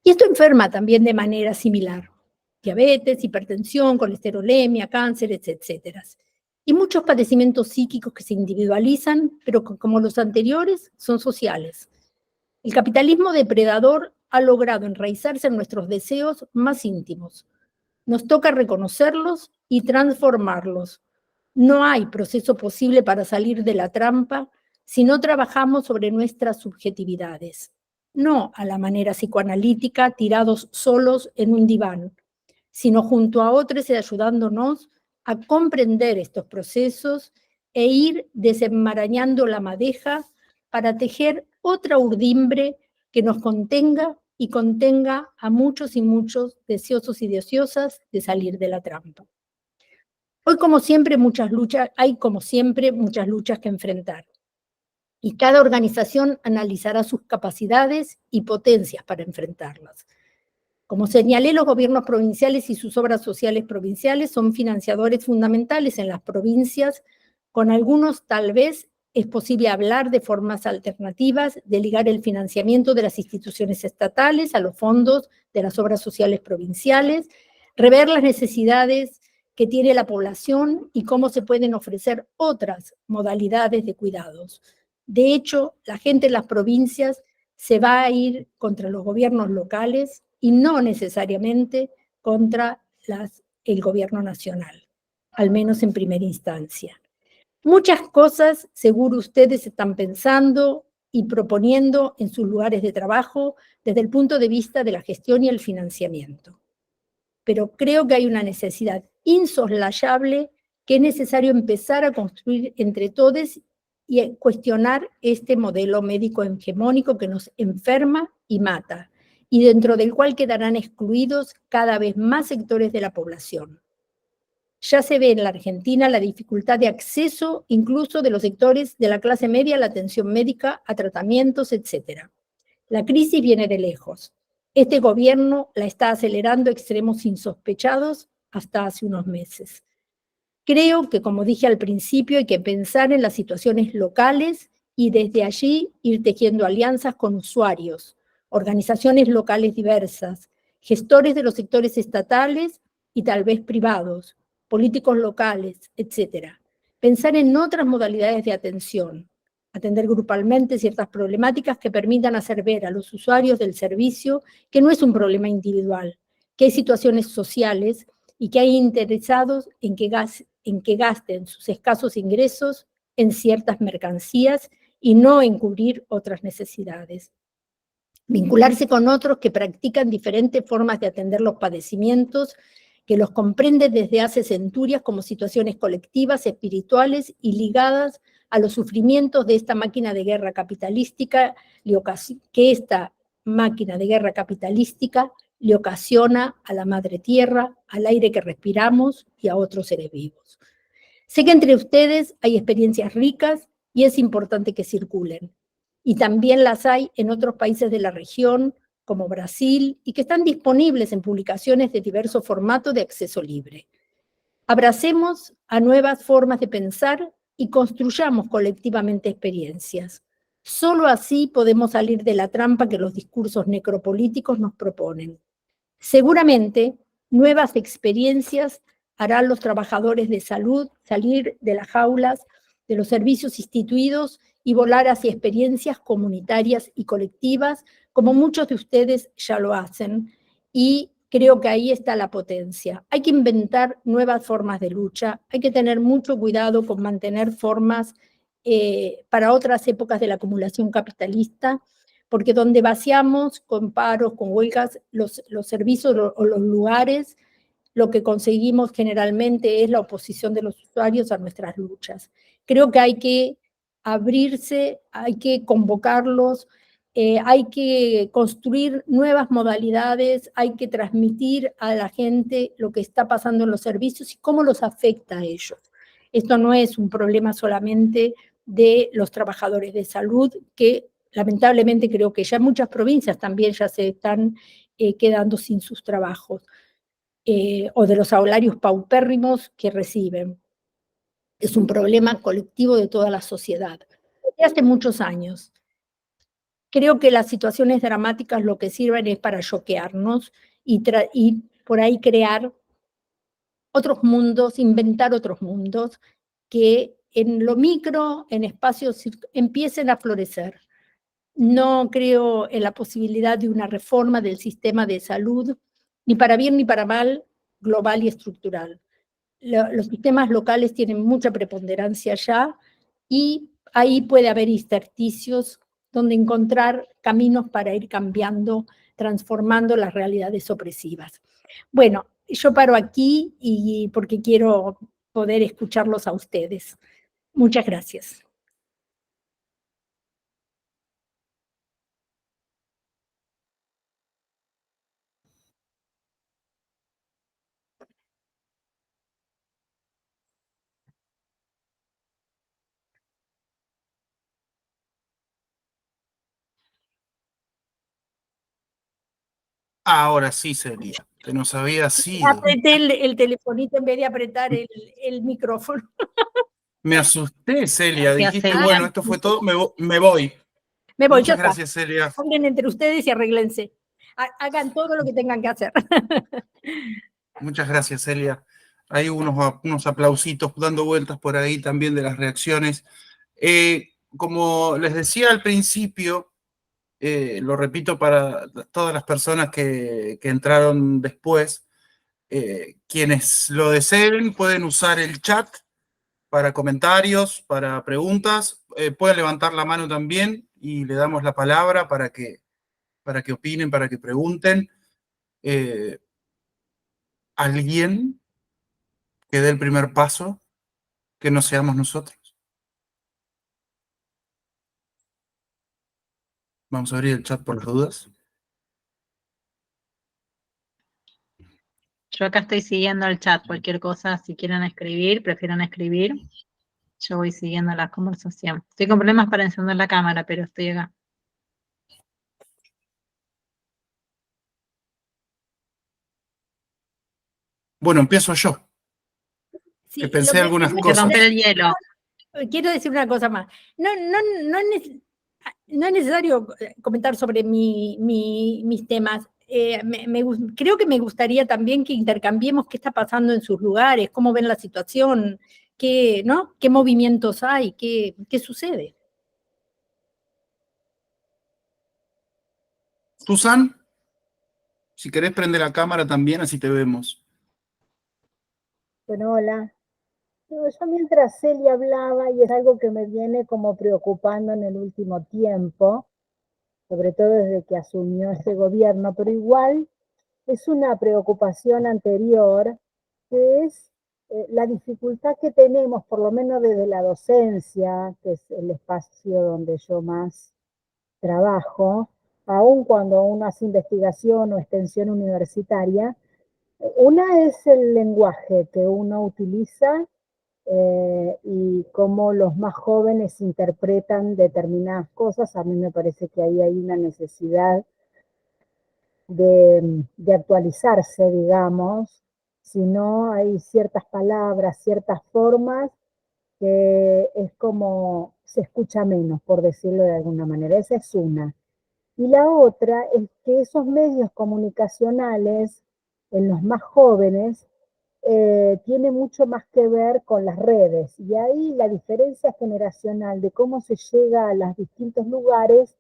Y esto enferma también de manera similar: diabetes, hipertensión, colesterolemia, cánceres, etc. Y muchos padecimientos psíquicos que se individualizan, pero que, como los anteriores, son sociales. El capitalismo depredador ha logrado enraizarse en nuestros deseos más íntimos. Nos toca reconocerlos y transformarlos. No hay proceso posible para salir de la trampa si no trabajamos sobre nuestras subjetividades. No a la manera psicoanalítica, tirados solos en un diván, sino junto a otros y ayudándonos a comprender estos procesos e ir desenmarañando la madeja para tejer otra urdimbre que nos contenga y contenga a muchos y muchos deseosos y deseosas de salir de la trampa. Hoy, como siempre, hay como siempre muchas luchas que enfrentar, y cada organización analizará sus capacidades y potencias para enfrentarlas. Como señalé, los gobiernos provinciales y sus obras sociales provinciales son financiadores fundamentales en las provincias. Con algunos, tal vez, es posible hablar de formas alternativas de ligar el financiamiento de las instituciones estatales a los fondos de las obras sociales provinciales, rever las necesidades que tiene la población y cómo se pueden ofrecer otras modalidades de cuidados. De hecho, la gente en las provincias se va a ir contra los gobiernos locales y no necesariamente contra el gobierno nacional, al menos en primera instancia. Muchas cosas seguro ustedes están pensando y proponiendo en sus lugares de trabajo desde el punto de vista de la gestión y el financiamiento. Pero creo que hay una necesidad insoslayable que es necesario empezar a construir entre todos y a cuestionar este modelo médico hegemónico que nos enferma y mata, y dentro del cual quedarán excluidos cada vez más sectores de la población. Ya se ve en la Argentina la dificultad de acceso incluso de los sectores de la clase media a la atención médica, a tratamientos, etc. La crisis viene de lejos. Este gobierno la está acelerando a extremos insospechados hasta hace unos meses. Creo que, como dije al principio, hay que pensar en las situaciones locales y desde allí ir tejiendo alianzas con usuarios, organizaciones locales diversas, gestores de los sectores estatales y tal vez privados, políticos locales, etc. Pensar en otras modalidades de atención, atender grupalmente ciertas problemáticas que permitan hacer ver a los usuarios del servicio que no es un problema individual, que hay situaciones sociales y que hay interesados en que gasten sus escasos ingresos en ciertas mercancías y no en cubrir otras necesidades. Vincularse con otros que practican diferentes formas de atender los padecimientos, que los comprenden desde hace centurias como situaciones colectivas, espirituales y ligadas a los sufrimientos de esta máquina de guerra capitalística, que esta máquina de guerra capitalística le ocasiona a la madre tierra, al aire que respiramos y a otros seres vivos. Sé que entre ustedes hay experiencias ricas y es importante que circulen. y también las hay en otros países de la región, como Brasil, y que están disponibles en publicaciones de diversos formatos de acceso libre. Abracemos a nuevas formas de pensar y construyamos colectivamente experiencias. Solo así podemos salir de la trampa que los discursos necropolíticos nos proponen. Seguramente, nuevas experiencias harán los trabajadores de salud salir de las jaulas de los servicios instituidos y volar hacia experiencias comunitarias y colectivas, como muchos de ustedes ya lo hacen, y creo que ahí está la potencia. Hay que inventar nuevas formas de lucha, hay que tener mucho cuidado con mantener formas para otras épocas de la acumulación capitalista, porque donde vaciamos con paros, con huelgas, los servicios o los lugares, lo que conseguimos generalmente es la oposición de los usuarios a nuestras luchas. Creo que hay que abrirse, hay que convocarlos, hay que construir nuevas modalidades, hay que transmitir a la gente lo que está pasando en los servicios y cómo los afecta a ellos. Esto no es un problema solamente de los trabajadores de salud, que lamentablemente creo que ya en muchas provincias también ya se están quedando sin sus trabajos, o de los salarios paupérrimos que reciben. Es un problema colectivo de toda la sociedad. Desde hace muchos años. Creo que las situaciones dramáticas lo que sirven es para choquearnos y por ahí crear otros mundos, inventar otros mundos que en lo micro, en espacios, empiecen a florecer. No creo en la posibilidad de una reforma del sistema de salud, ni para bien ni para mal, global y estructural. Los sistemas locales tienen mucha preponderancia ya y ahí puede haber intersticios donde encontrar caminos para ir cambiando, transformando las realidades opresivas. Bueno, yo paro aquí y porque quiero poder escucharlos a ustedes. Muchas gracias. Ahora sí, Celia, te nos había sido. Apreté el telefonito en vez de apretar el micrófono. Me asusté, Celia. Gracias, Dijiste, Celia. bueno, esto fue todo, me voy. Me voy, ya Muchas está. gracias, Celia. Hablen entre ustedes y arréglense. Hagan todo lo que tengan que hacer. Muchas gracias, Celia. Hay unos aplausitos dando vueltas por ahí también de las reacciones. Como les decía al principio, lo repito para todas las personas que entraron después, quienes lo deseen pueden usar el chat para comentarios, para preguntas, pueden levantar la mano también y le damos la palabra para que opinen, para que pregunten. ¿Alguien que dé el primer paso, que no seamos nosotros? Vamos a abrir el chat por las dudas. Yo acá estoy siguiendo el chat, cualquier cosa, si quieren escribir, prefieran escribir. Yo voy siguiendo la conversación. Estoy con problemas para encender la cámara, pero estoy acá. Bueno, empiezo yo, Sí, que pensé algunas Hay que cosas. romper el hielo. quiero decir una cosa más. No es necesario comentar sobre mis temas. Creo que me gustaría también que intercambiemos qué está pasando en sus lugares, cómo ven la situación, qué movimientos hay, qué sucede. Susan, si querés prende la cámara también, así te vemos. Bueno, hola. Yo mientras Celia hablaba, y es algo que me viene como preocupando en el último tiempo, sobre todo desde que asumió este gobierno, pero igual es una preocupación anterior, que es la dificultad que tenemos, por lo menos desde la docencia, que es el espacio donde yo más trabajo, aun cuando uno hace investigación o extensión universitaria. Una es el lenguaje que uno utiliza y cómo los más jóvenes interpretan determinadas cosas. A mí me parece que ahí hay una necesidad de actualizarse, digamos, si no hay ciertas palabras, ciertas formas que es como se escucha menos, por decirlo de alguna manera. Esa es una. Y la otra es que esos medios comunicacionales en los más jóvenes tiene mucho más que ver con las redes. Y ahí la diferencia generacional de cómo se llega a los distintos lugares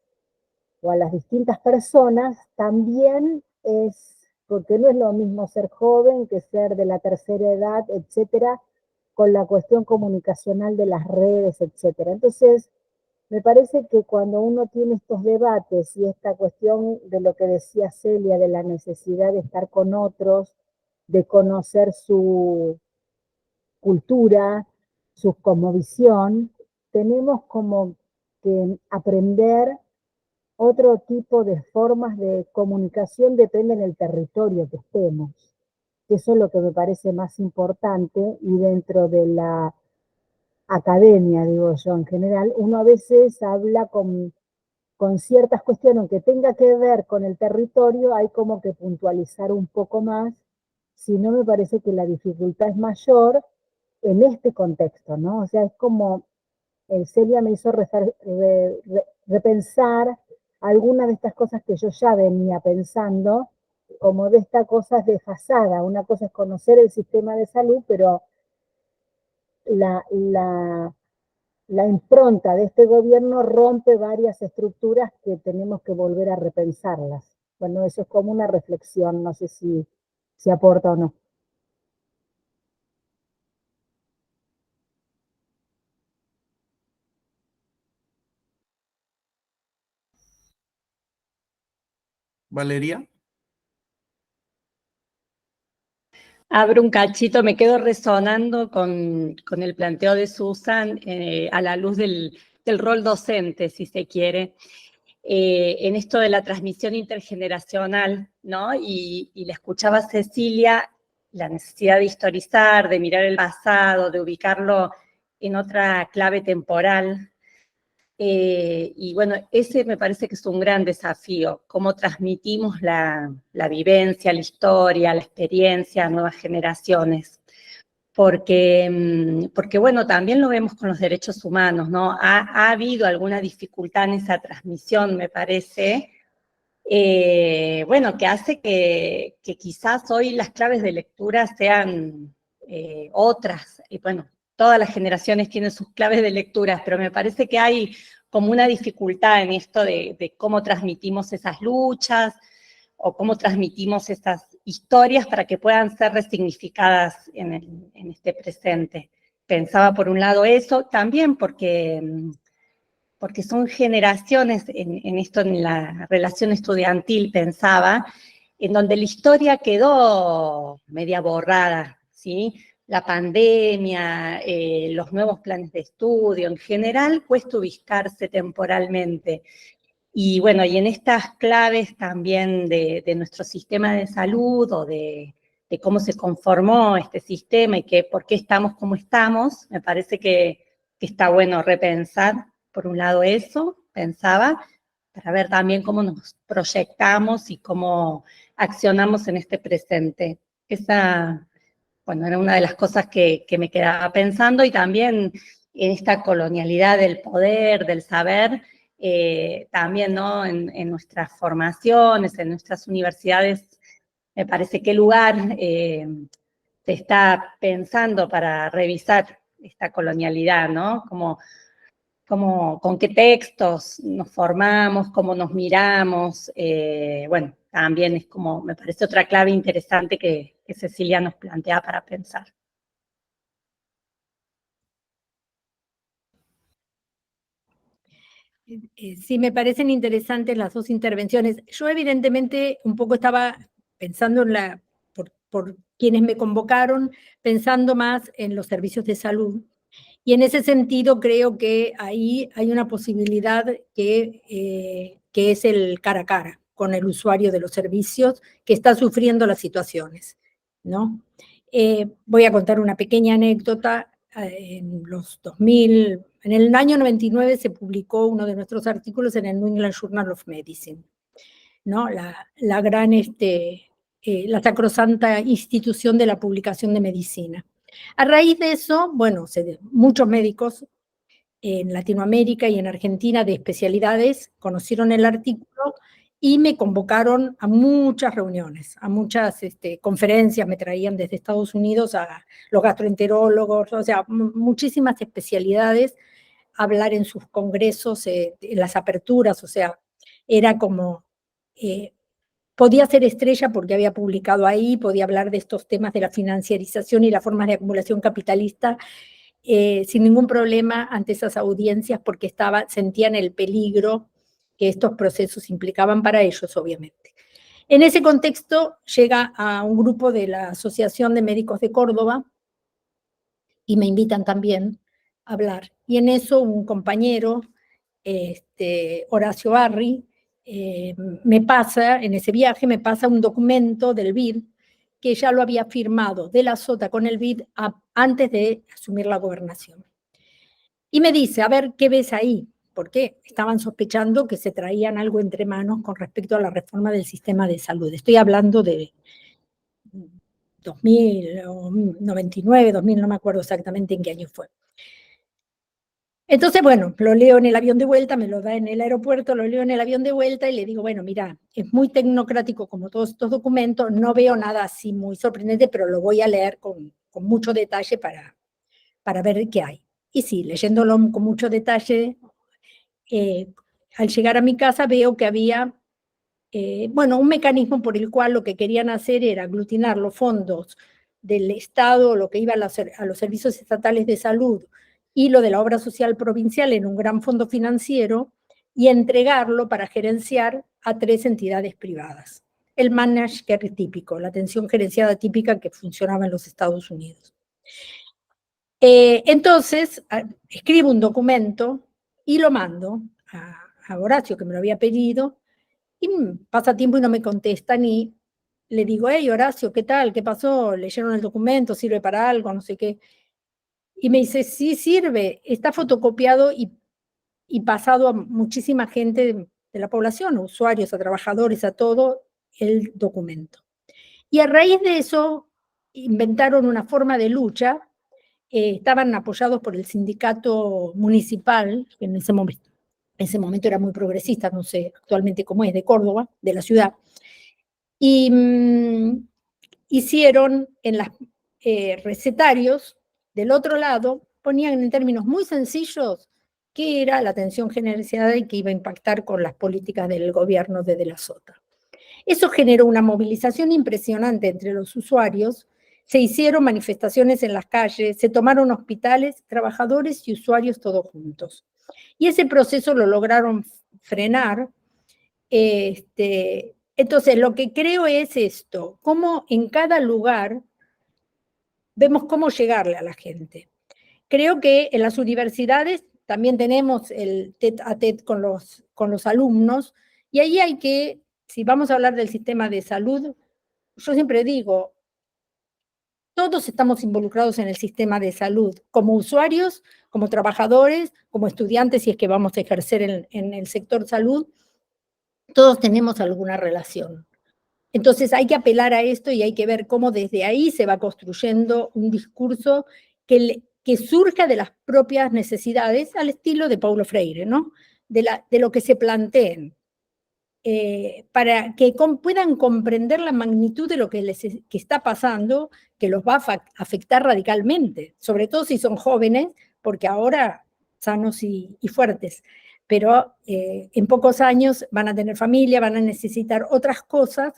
o a las distintas personas también es, porque no es lo mismo ser joven que ser de la tercera edad, etcétera, con la cuestión comunicacional de las redes, etcétera. Entonces, me parece que cuando uno tiene estos debates y esta cuestión de lo que decía Celia, de la necesidad de estar con otros, de conocer su cultura, su cosmovisión, tenemos como que aprender otro tipo de formas de comunicación, depende del territorio que estemos. Eso es lo que me parece más importante, y dentro de la academia, digo yo, en general, uno a veces habla con ciertas cuestiones, aunque tenga que ver con el territorio, hay como que puntualizar un poco más, si no me parece que la dificultad es mayor en este contexto, ¿no? O sea, es como, Celia me hizo repensar algunas de estas cosas que yo ya venía pensando, como de esta cosa desfasada. Una cosa es conocer el sistema de salud, pero la impronta de este gobierno rompe varias estructuras que tenemos que volver a repensarlas. Bueno, eso es como una reflexión, no sé si aporta o no. Valeria. Abro un cachito, me quedo resonando con el planteo de Susan a la luz del rol docente, si se quiere, en esto de la transmisión intergeneracional, ¿no? Y la escuchaba Cecilia, la necesidad de historizar, de mirar el pasado, de ubicarlo en otra clave temporal. Y bueno, ese me parece que es un gran desafío, cómo transmitimos la vivencia, la historia, la experiencia a nuevas generaciones. Porque bueno, también lo vemos con los derechos humanos, ¿no? Ha habido alguna dificultad en esa transmisión, me parece, bueno, que hace que quizás hoy las claves de lectura sean otras. Y bueno, todas las generaciones tienen sus claves de lectura, pero me parece que hay como una dificultad en esto de cómo transmitimos esas luchas o cómo transmitimos esas historias para que puedan ser resignificadas en este presente. Pensaba por un lado eso, también porque son generaciones en esto, en la relación estudiantil, pensaba, en donde la historia quedó media borrada, ¿sí? La pandemia, los nuevos planes de estudio, en general cuesta ubicarse temporalmente. Y bueno, y en estas claves también de nuestro sistema de salud o de cómo se conformó este sistema y por qué estamos como estamos, me parece que está bueno repensar, por un lado eso, pensaba, para ver también cómo nos proyectamos y cómo accionamos en este presente. Esa, bueno, era una de las cosas que me quedaba pensando, y también en esta colonialidad del poder, del saber, también, ¿no? En nuestras formaciones, en nuestras universidades, me parece qué lugar se está pensando para revisar esta colonialidad, ¿no? Con qué textos nos formamos, cómo nos miramos, bueno, también es como, me parece otra clave interesante que Cecilia nos plantea para pensar. Sí, me parecen interesantes las dos intervenciones. Yo evidentemente un poco estaba pensando en por quienes me convocaron, pensando más en los servicios de salud. Y en ese sentido creo que ahí hay una posibilidad que es el cara a cara con el usuario de los servicios que está sufriendo las situaciones, ¿no? Voy a contar una pequeña anécdota. en los 2000, en el año 99 se publicó uno de nuestros artículos en el New England Journal of Medicine, ¿no? La gran, la sacrosanta institución de la publicación de medicina. A raíz de eso, bueno, muchos médicos en Latinoamérica y en Argentina de especialidades conocieron el artículo y me convocaron a muchas reuniones, a muchas conferencias, me traían desde Estados Unidos a los gastroenterólogos, o sea, muchísimas especialidades, a hablar en sus congresos, en las aperturas, o sea, era como, podía ser estrella porque había publicado ahí, podía hablar de estos temas de la financiarización y las formas de acumulación capitalista, sin ningún problema ante esas audiencias porque sentían el peligro que estos procesos implicaban para ellos, obviamente. En ese contexto llega a un grupo de la Asociación de Médicos de Córdoba y me invitan también a hablar. Y en eso un compañero, Horacio Barri, me pasa, en ese viaje, me pasa un documento del BID que ya lo había firmado de la Sota con el BID antes de asumir la gobernación. Y me dice, a ver, ¿qué ves ahí? Porque estaban sospechando que se traían algo entre manos con respecto a la reforma del sistema de salud. Estoy hablando de 2000, 99, 2000, no me acuerdo exactamente en qué año fue. Entonces, bueno, lo leo en el avión de vuelta, me lo da en el aeropuerto, lo leo en el avión de vuelta y le digo, bueno, mira, es muy tecnocrático como todos estos documentos, no veo nada así muy sorprendente, pero lo voy a leer con mucho detalle para ver qué hay. Y sí, leyéndolo con mucho detalle, al llegar a mi casa veo que había, bueno, un mecanismo por el cual lo que querían hacer era aglutinar los fondos del Estado, lo que iba a los servicios estatales de salud y lo de la obra social provincial en un gran fondo financiero y entregarlo para gerenciar a 3 entidades privadas. El managed care típico, la atención gerenciada típica que funcionaba en los Estados Unidos. Entonces, escribo un documento y lo mando a Horacio, que me lo había pedido, y pasa tiempo y no me contestan y le digo, hey Horacio, ¿qué tal? ¿Qué pasó? ¿Leyeron el documento? ¿Sirve para algo? No sé qué. Y me dice, sí sirve, está fotocopiado y pasado a muchísima gente de la población, a usuarios, a trabajadores, a todo el documento. Y a raíz de eso inventaron una forma de lucha, estaban apoyados por el sindicato municipal, que en ese momento era muy progresista, no sé actualmente cómo es, de Córdoba, de la ciudad, y hicieron en los recetarios del otro lado, ponían en términos muy sencillos qué era la atención generalizada y que iba a impactar con las políticas del gobierno de la Sota. Eso generó una movilización impresionante entre los usuarios, se hicieron manifestaciones en las calles, se tomaron hospitales, trabajadores y usuarios todos juntos. Y ese proceso lo lograron frenar. Entonces, lo que creo es esto, cómo en cada lugar vemos cómo llegarle a la gente. Creo que en las universidades también tenemos el tete a tete con los alumnos, y ahí hay que, si vamos a hablar del sistema de salud, yo siempre digo, todos estamos involucrados en el sistema de salud, como usuarios, como trabajadores, como estudiantes, si es que vamos a ejercer en el sector salud, todos tenemos alguna relación. Entonces hay que apelar a esto y hay que ver cómo desde ahí se va construyendo un discurso que surja de las propias necesidades, al estilo de Paulo Freire, ¿no? De lo que se planteen, para que puedan comprender la magnitud de lo que que está pasando, que los va a afectar radicalmente, sobre todo si son jóvenes, porque ahora sanos y fuertes, pero en pocos años van a tener familia, van a necesitar otras cosas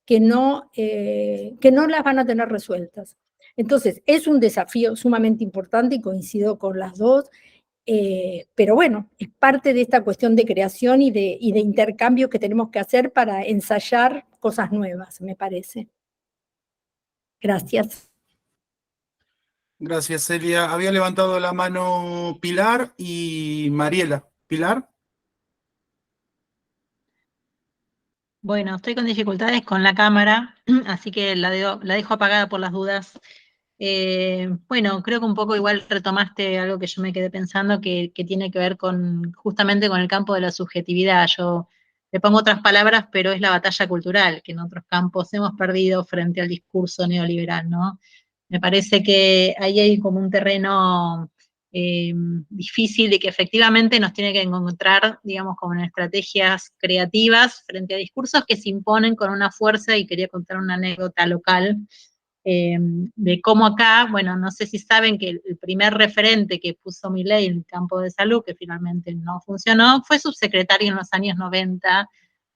que no las van a tener resueltas. Entonces, es un desafío sumamente importante y coincido con las dos, pero bueno, es parte de esta cuestión de creación y de intercambio que tenemos que hacer para ensayar cosas nuevas, me parece. Gracias. Gracias, Celia. Había levantado la mano Pilar y Mariela. ¿Pilar? Bueno, estoy con dificultades con la cámara, así que la dejo apagada por las dudas. Bueno, creo que un poco igual retomaste algo que yo me quedé pensando que tiene que ver justamente con el campo de la subjetividad. Yo le pongo otras palabras, pero es la batalla cultural que en otros campos hemos perdido frente al discurso neoliberal, ¿no? Me parece que ahí hay como un terreno difícil y que efectivamente nos tiene que encontrar, digamos, como en estrategias creativas frente a discursos que se imponen con una fuerza, y quería contar una anécdota local de cómo acá, bueno, no sé si saben que el primer referente que puso Milei en el campo de salud, que finalmente no funcionó, fue subsecretario en los años 90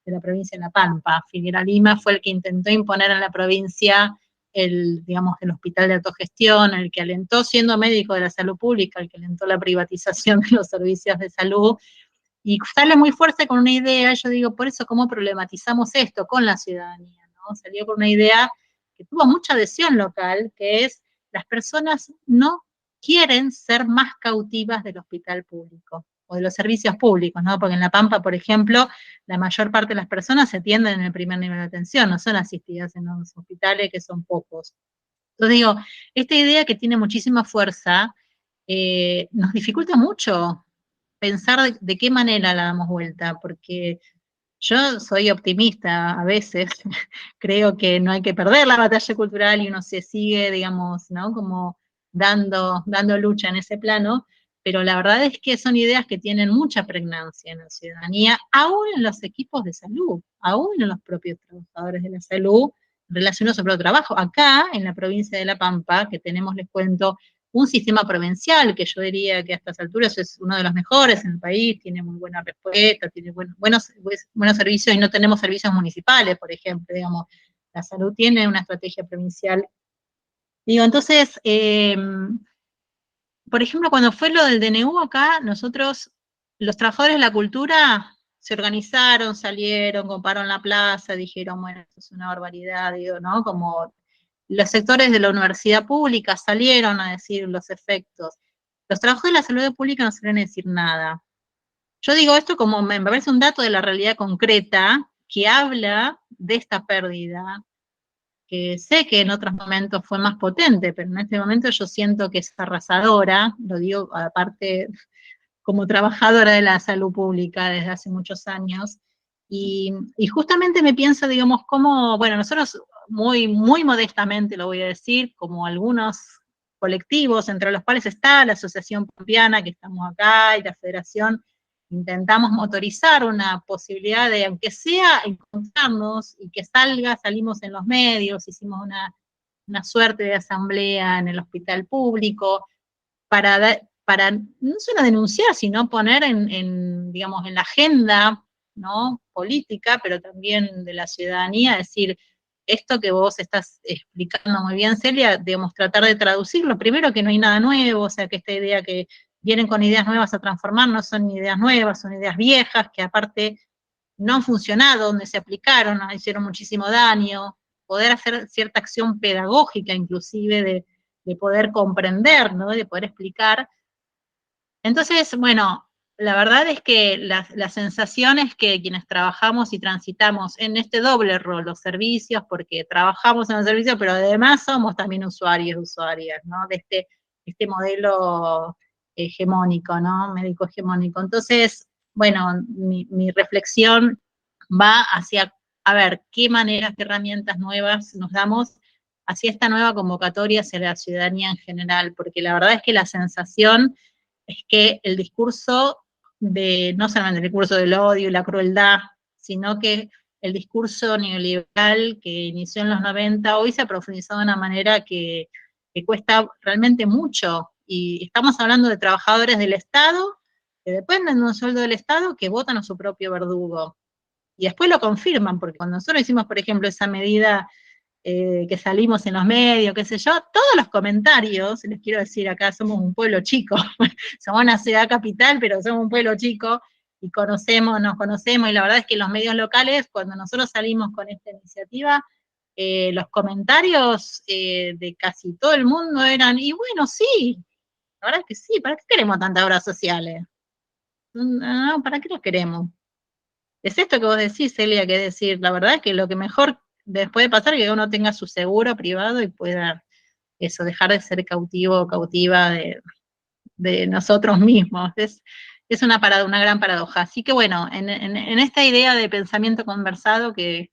de la provincia de La Pampa. Figueroa Lima fue el que intentó imponer en la provincia digamos, el hospital de autogestión, el que alentó, siendo médico de la salud pública, el que alentó la privatización de los servicios de salud, y sale muy fuerte con una idea. Yo digo, por eso, ¿cómo problematizamos esto con la ciudadanía? ¿No? Salió con una idea que tuvo mucha adhesión local, que es, las personas no quieren ser más cautivas del hospital público o de los servicios públicos, ¿no? Porque en La Pampa, por ejemplo, la mayor parte de las personas se atienden en el primer nivel de atención, no son asistidas en los hospitales, que son pocos. Entonces digo, esta idea que tiene muchísima fuerza nos dificulta mucho pensar de qué manera la damos vuelta, porque yo soy optimista a veces, creo que no hay que perder la batalla cultural y uno se sigue, digamos, ¿no? Como dando lucha en ese plano, pero la verdad es que son ideas que tienen mucha pregnancia en la ciudadanía, aún en los equipos de salud, aún en los propios trabajadores de la salud, en relación a su propio trabajo. Acá, en la provincia de La Pampa, que tenemos, les cuento, un sistema provincial que yo diría que a estas alturas es uno de los mejores en el país, tiene muy buena respuesta, tiene buenos servicios, y no tenemos servicios municipales, por ejemplo, digamos, la salud tiene una estrategia provincial. Digo, entonces, por ejemplo, cuando fue lo del DNU acá, nosotros, los trabajadores de la cultura, se organizaron, salieron, compraron la plaza, dijeron, bueno, esto es una barbaridad, digo, ¿no? Como los sectores de la universidad pública salieron a decir los efectos. Los trabajadores de la salud pública no salieron a decir nada. Yo digo esto como me parece un dato de la realidad concreta que habla de esta pérdida, que sé que en otros momentos fue más potente, pero en este momento yo siento que es arrasadora, lo digo aparte como trabajadora de la salud pública desde hace muchos años, y justamente me pienso, digamos, cómo, bueno, nosotros muy, muy modestamente lo voy a decir, como algunos colectivos, entre los cuales está la Asociación Pampeana, que estamos acá, y la Federación, intentamos motorizar una posibilidad de, aunque sea, encontrarnos y que salimos en los medios, hicimos una suerte de asamblea en el hospital público, para no solo denunciar, sino poner digamos, en la agenda, ¿no? Política, pero también de la ciudadanía, decir, esto que vos estás explicando muy bien, Celia, digamos, tratar de traducirlo. Primero, que no hay nada nuevo, o sea, que esta idea que vienen con ideas nuevas a transformar no son ideas nuevas, son ideas viejas, que aparte no han funcionado, donde se aplicaron, nos hicieron muchísimo daño. Poder hacer cierta acción pedagógica, inclusive, de poder comprender, ¿no? De poder explicar. Entonces, bueno, la verdad es que la sensación es que quienes trabajamos y transitamos en este doble rol, los servicios, porque trabajamos en los servicios, pero además somos también usuarios, usuarias, ¿no? De este modelo hegemónico, ¿no? Médico hegemónico. Entonces, bueno, mi reflexión va hacia, a ver, qué maneras, qué herramientas nuevas nos damos hacia esta nueva convocatoria hacia la ciudadanía en general, porque la verdad es que la sensación es que el discurso no solamente el discurso del odio y la crueldad, sino que el discurso neoliberal que inició en los 90, hoy se ha profundizado de una manera que cuesta realmente mucho. Y estamos hablando de trabajadores del Estado, que dependen de un sueldo del Estado, que votan a su propio verdugo. Y después lo confirman, porque cuando nosotros hicimos, por ejemplo, esa medida que salimos en los medios, qué sé yo, todos los comentarios, les quiero decir, acá somos un pueblo chico, somos una ciudad capital, pero somos un pueblo chico, y nos conocemos, y la verdad es que los medios locales, cuando nosotros salimos con esta iniciativa, los comentarios de casi todo el mundo eran, y bueno, sí, la verdad es que sí, ¿para qué queremos tantas obras sociales? No, ¿para qué las queremos? Es esto que vos decís, Celia, que decir, la verdad es que lo que mejor después de pasar es que uno tenga su seguro privado y pueda eso, dejar de ser cautivo o cautiva de nosotros mismos. Es una gran paradoja. Así que bueno, en esta idea de pensamiento conversado que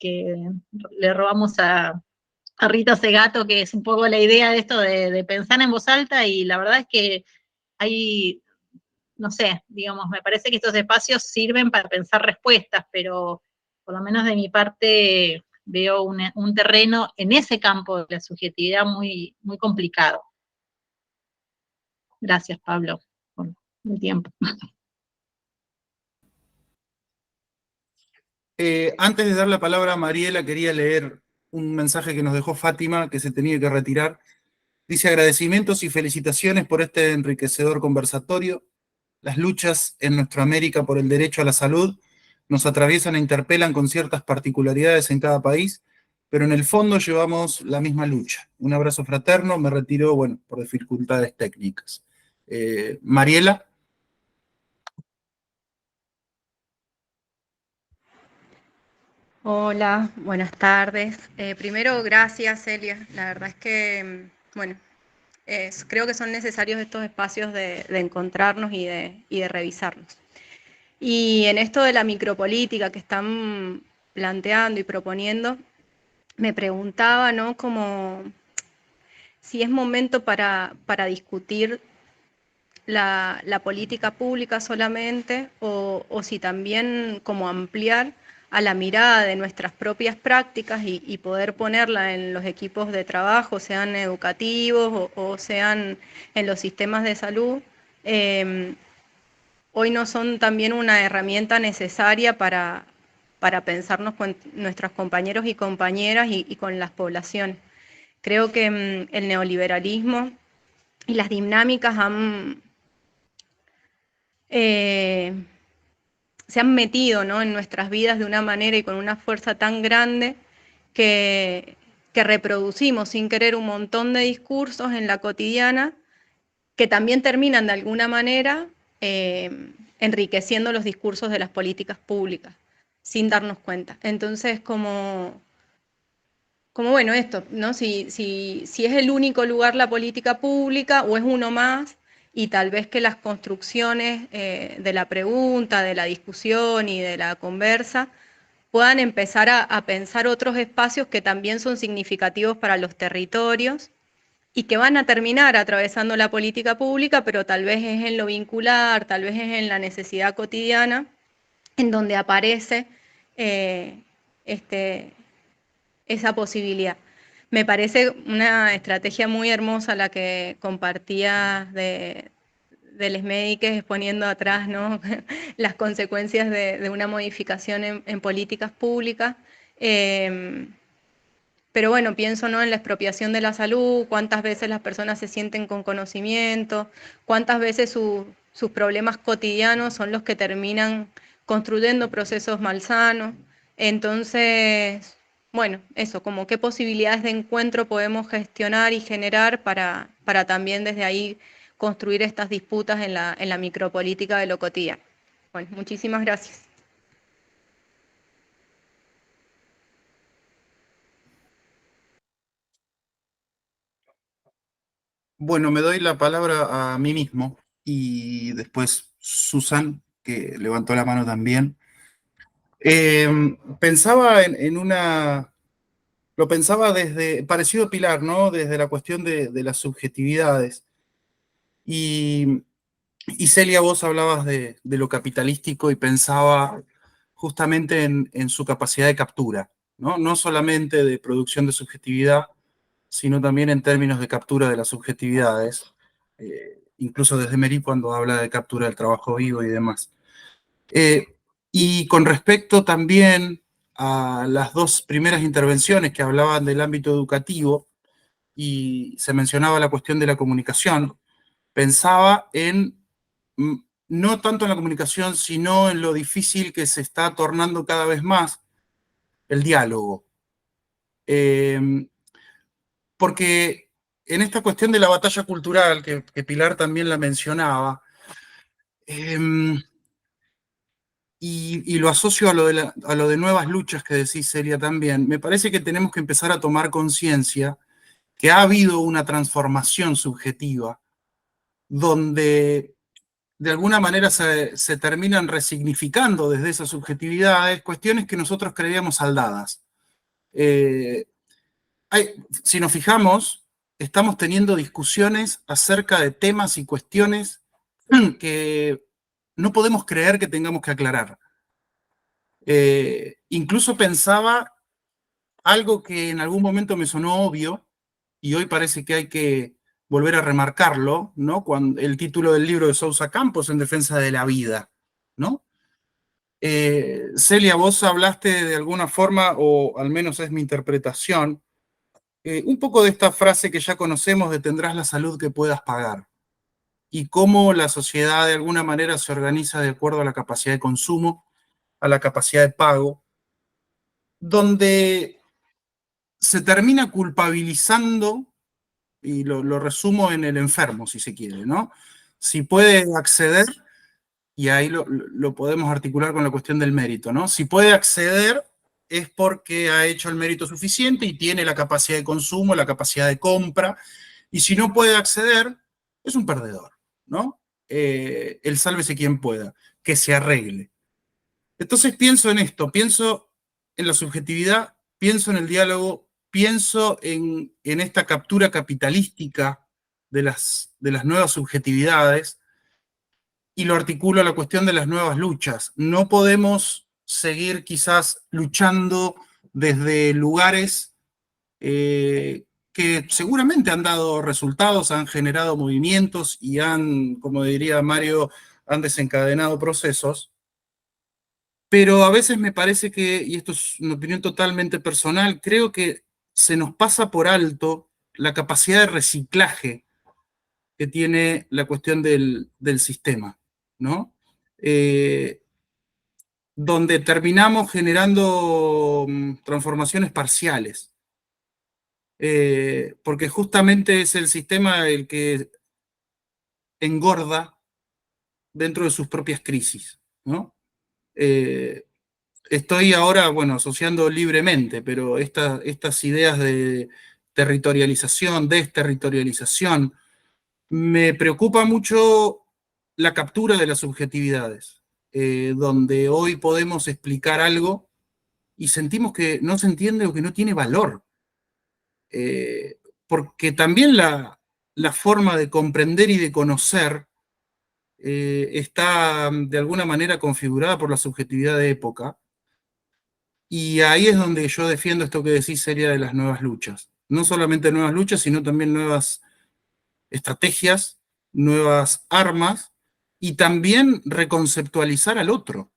le robamos a Rita Segato, que es un poco la idea de esto de pensar en voz alta, y la verdad es que hay, no sé, digamos, me parece que estos espacios sirven para pensar respuestas, pero por lo menos de mi parte veo un terreno en ese campo de la subjetividad muy, muy complicado. Gracias, Pablo, por el tiempo. Antes de dar la palabra a Mariela, quería leer un mensaje que nos dejó Fátima, que se tenía que retirar. Dice: agradecimientos y felicitaciones por este enriquecedor conversatorio. Las luchas en nuestra América por el derecho a la salud nos atraviesan e interpelan con ciertas particularidades en cada país, pero en el fondo llevamos la misma lucha. Un abrazo fraterno, me retiro, bueno, por dificultades técnicas. Mariela. Hola, buenas tardes. Primero, gracias, Celia. La verdad es que, bueno, creo que son necesarios estos espacios de encontrarnos y de revisarnos. Y en esto de la micropolítica que están planteando y proponiendo, me preguntaba, ¿no? Como si es momento para discutir la política pública solamente o si también como ampliar a la mirada de nuestras propias prácticas y poder ponerla en los equipos de trabajo, sean educativos o sean en los sistemas de salud, hoy no son también una herramienta necesaria para pensarnos con nuestros compañeros y compañeras y con las poblaciones. Creo que el neoliberalismo y las dinámicas se han metido, ¿no?, en nuestras vidas de una manera y con una fuerza tan grande que reproducimos sin querer un montón de discursos en la cotidiana que también terminan de alguna manera enriqueciendo los discursos de las políticas públicas sin darnos cuenta. Entonces, como bueno, esto, ¿no? Si es el único lugar la política pública o es uno más, y tal vez que las construcciones de la pregunta, de la discusión y de la conversa puedan empezar a pensar otros espacios que también son significativos para los territorios y que van a terminar atravesando la política pública, pero tal vez es en lo vincular, tal vez es en la necesidad cotidiana, en donde aparece esa posibilidad. Me parece una estrategia muy hermosa la que compartía de les médicos exponiendo atrás, ¿no?, las consecuencias de una modificación en políticas públicas. Pero bueno, pienso, ¿no?, en la expropiación de la salud, cuántas veces las personas se sienten con conocimiento, cuántas veces sus problemas cotidianos son los que terminan construyendo procesos malsanos. Entonces, bueno, eso, como qué posibilidades de encuentro podemos gestionar y generar para también desde ahí construir estas disputas en la micropolítica de lo cotidiano. Bueno, muchísimas gracias. Bueno, me doy la palabra a mí mismo y después Susan, que levantó la mano también. Pensaba en una... Lo pensaba desde, parecido a Pilar, ¿no? Desde la cuestión de las subjetividades. Y Celia, vos hablabas de lo capitalístico y pensaba justamente en su capacidad de captura, ¿no? No solamente de producción de subjetividad, sino también en términos de captura de las subjetividades, incluso desde Mery cuando habla de captura del trabajo vivo y demás. Y con respecto también a las dos primeras intervenciones que hablaban del ámbito educativo y se mencionaba la cuestión de la comunicación, pensaba en no tanto en la comunicación, sino en lo difícil que se está tornando cada vez más el diálogo. Porque en esta cuestión de la batalla cultural, que Pilar también la mencionaba, y lo asocio a lo de nuevas luchas que decís, Celia, también, me parece que tenemos que empezar a tomar conciencia que ha habido una transformación subjetiva, donde de alguna manera se terminan resignificando desde esas subjetividades cuestiones que nosotros creíamos saldadas. Si nos fijamos, estamos teniendo discusiones acerca de temas y cuestiones que no podemos creer que tengamos que aclarar. Incluso pensaba algo que en algún momento me sonó obvio, y hoy parece que hay que volver a remarcarlo, ¿no? Cuando el título del libro de Sousa Campos, En defensa de la vida, ¿no? Celia, vos hablaste de alguna forma, o al menos es mi interpretación, un poco de esta frase que ya conocemos de tendrás la salud que puedas pagar, y cómo la sociedad de alguna manera se organiza de acuerdo a la capacidad de consumo, a la capacidad de pago, donde se termina culpabilizando, y lo resumo en el enfermo, si se quiere, ¿no? Si puede acceder, y ahí lo podemos articular con la cuestión del mérito, ¿no? Si puede acceder es porque ha hecho el mérito suficiente y tiene la capacidad de consumo, la capacidad de compra, y si no puede acceder, es un perdedor, ¿no? El sálvese quien pueda, que se arregle. Entonces pienso en esto, pienso en la subjetividad, pienso en el diálogo, pienso en esta captura capitalística de las nuevas subjetividades, y lo articulo a la cuestión de las nuevas luchas. No podemos seguir quizás luchando desde lugares que seguramente han dado resultados, han generado movimientos y han, como diría Mario, han desencadenado procesos. Pero a veces me parece que, y esto es una opinión totalmente personal, creo que se nos pasa por alto la capacidad de reciclaje que tiene la cuestión del sistema, ¿no? Donde terminamos generando transformaciones parciales, porque justamente es el sistema el que engorda dentro de sus propias crisis, ¿no? Estoy ahora, bueno, asociando libremente, pero estas ideas de territorialización, desterritorialización, me preocupa mucho la captura de las subjetividades, donde hoy podemos explicar algo y sentimos que no se entiende o que no tiene valor. Porque también la forma de comprender y de conocer está de alguna manera configurada por la subjetividad de época, y ahí es donde yo defiendo esto que decís, Celia, de las nuevas luchas. No solamente nuevas luchas, sino también nuevas estrategias, nuevas armas, y también reconceptualizar al otro.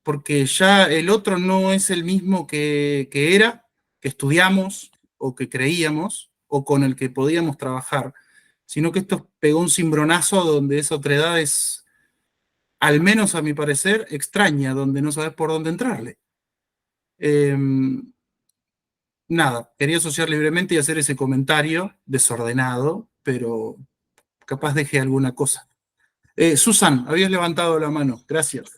Porque ya el otro no es el mismo que era, que estudiamos o que creíamos o con el que podíamos trabajar, sino que esto pegó un cimbronazo donde esa otredad es, al menos a mi parecer, extraña, donde no sabes por dónde entrarle. Nada, quería asociar libremente y hacer ese comentario desordenado, pero capaz deje alguna cosa. Susan, habías levantado la mano, gracias.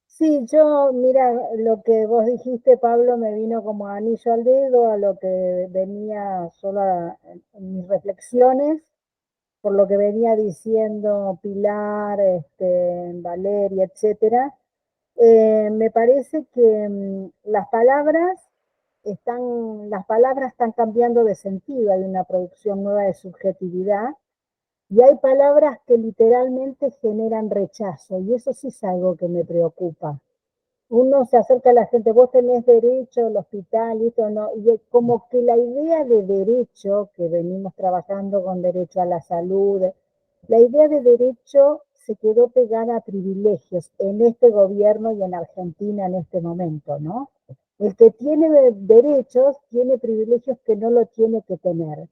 Sí, yo, mira, lo que vos dijiste, Pablo, me vino como anillo al dedo a lo que venía solo en mis reflexiones, por lo que venía diciendo Pilar, Valeria, etcétera. Me parece que las palabras están cambiando de sentido, hay una producción nueva de subjetividad, y hay palabras que literalmente generan rechazo, y eso sí es algo que me preocupa. Uno se acerca a la gente, vos tenés derecho al hospital, y esto no, y como que la idea de derecho, que venimos trabajando con derecho a la salud, la idea de derecho se quedó pegada a privilegios en este gobierno y en Argentina en este momento, ¿no? El que tiene derechos tiene privilegios que no lo tiene que tener.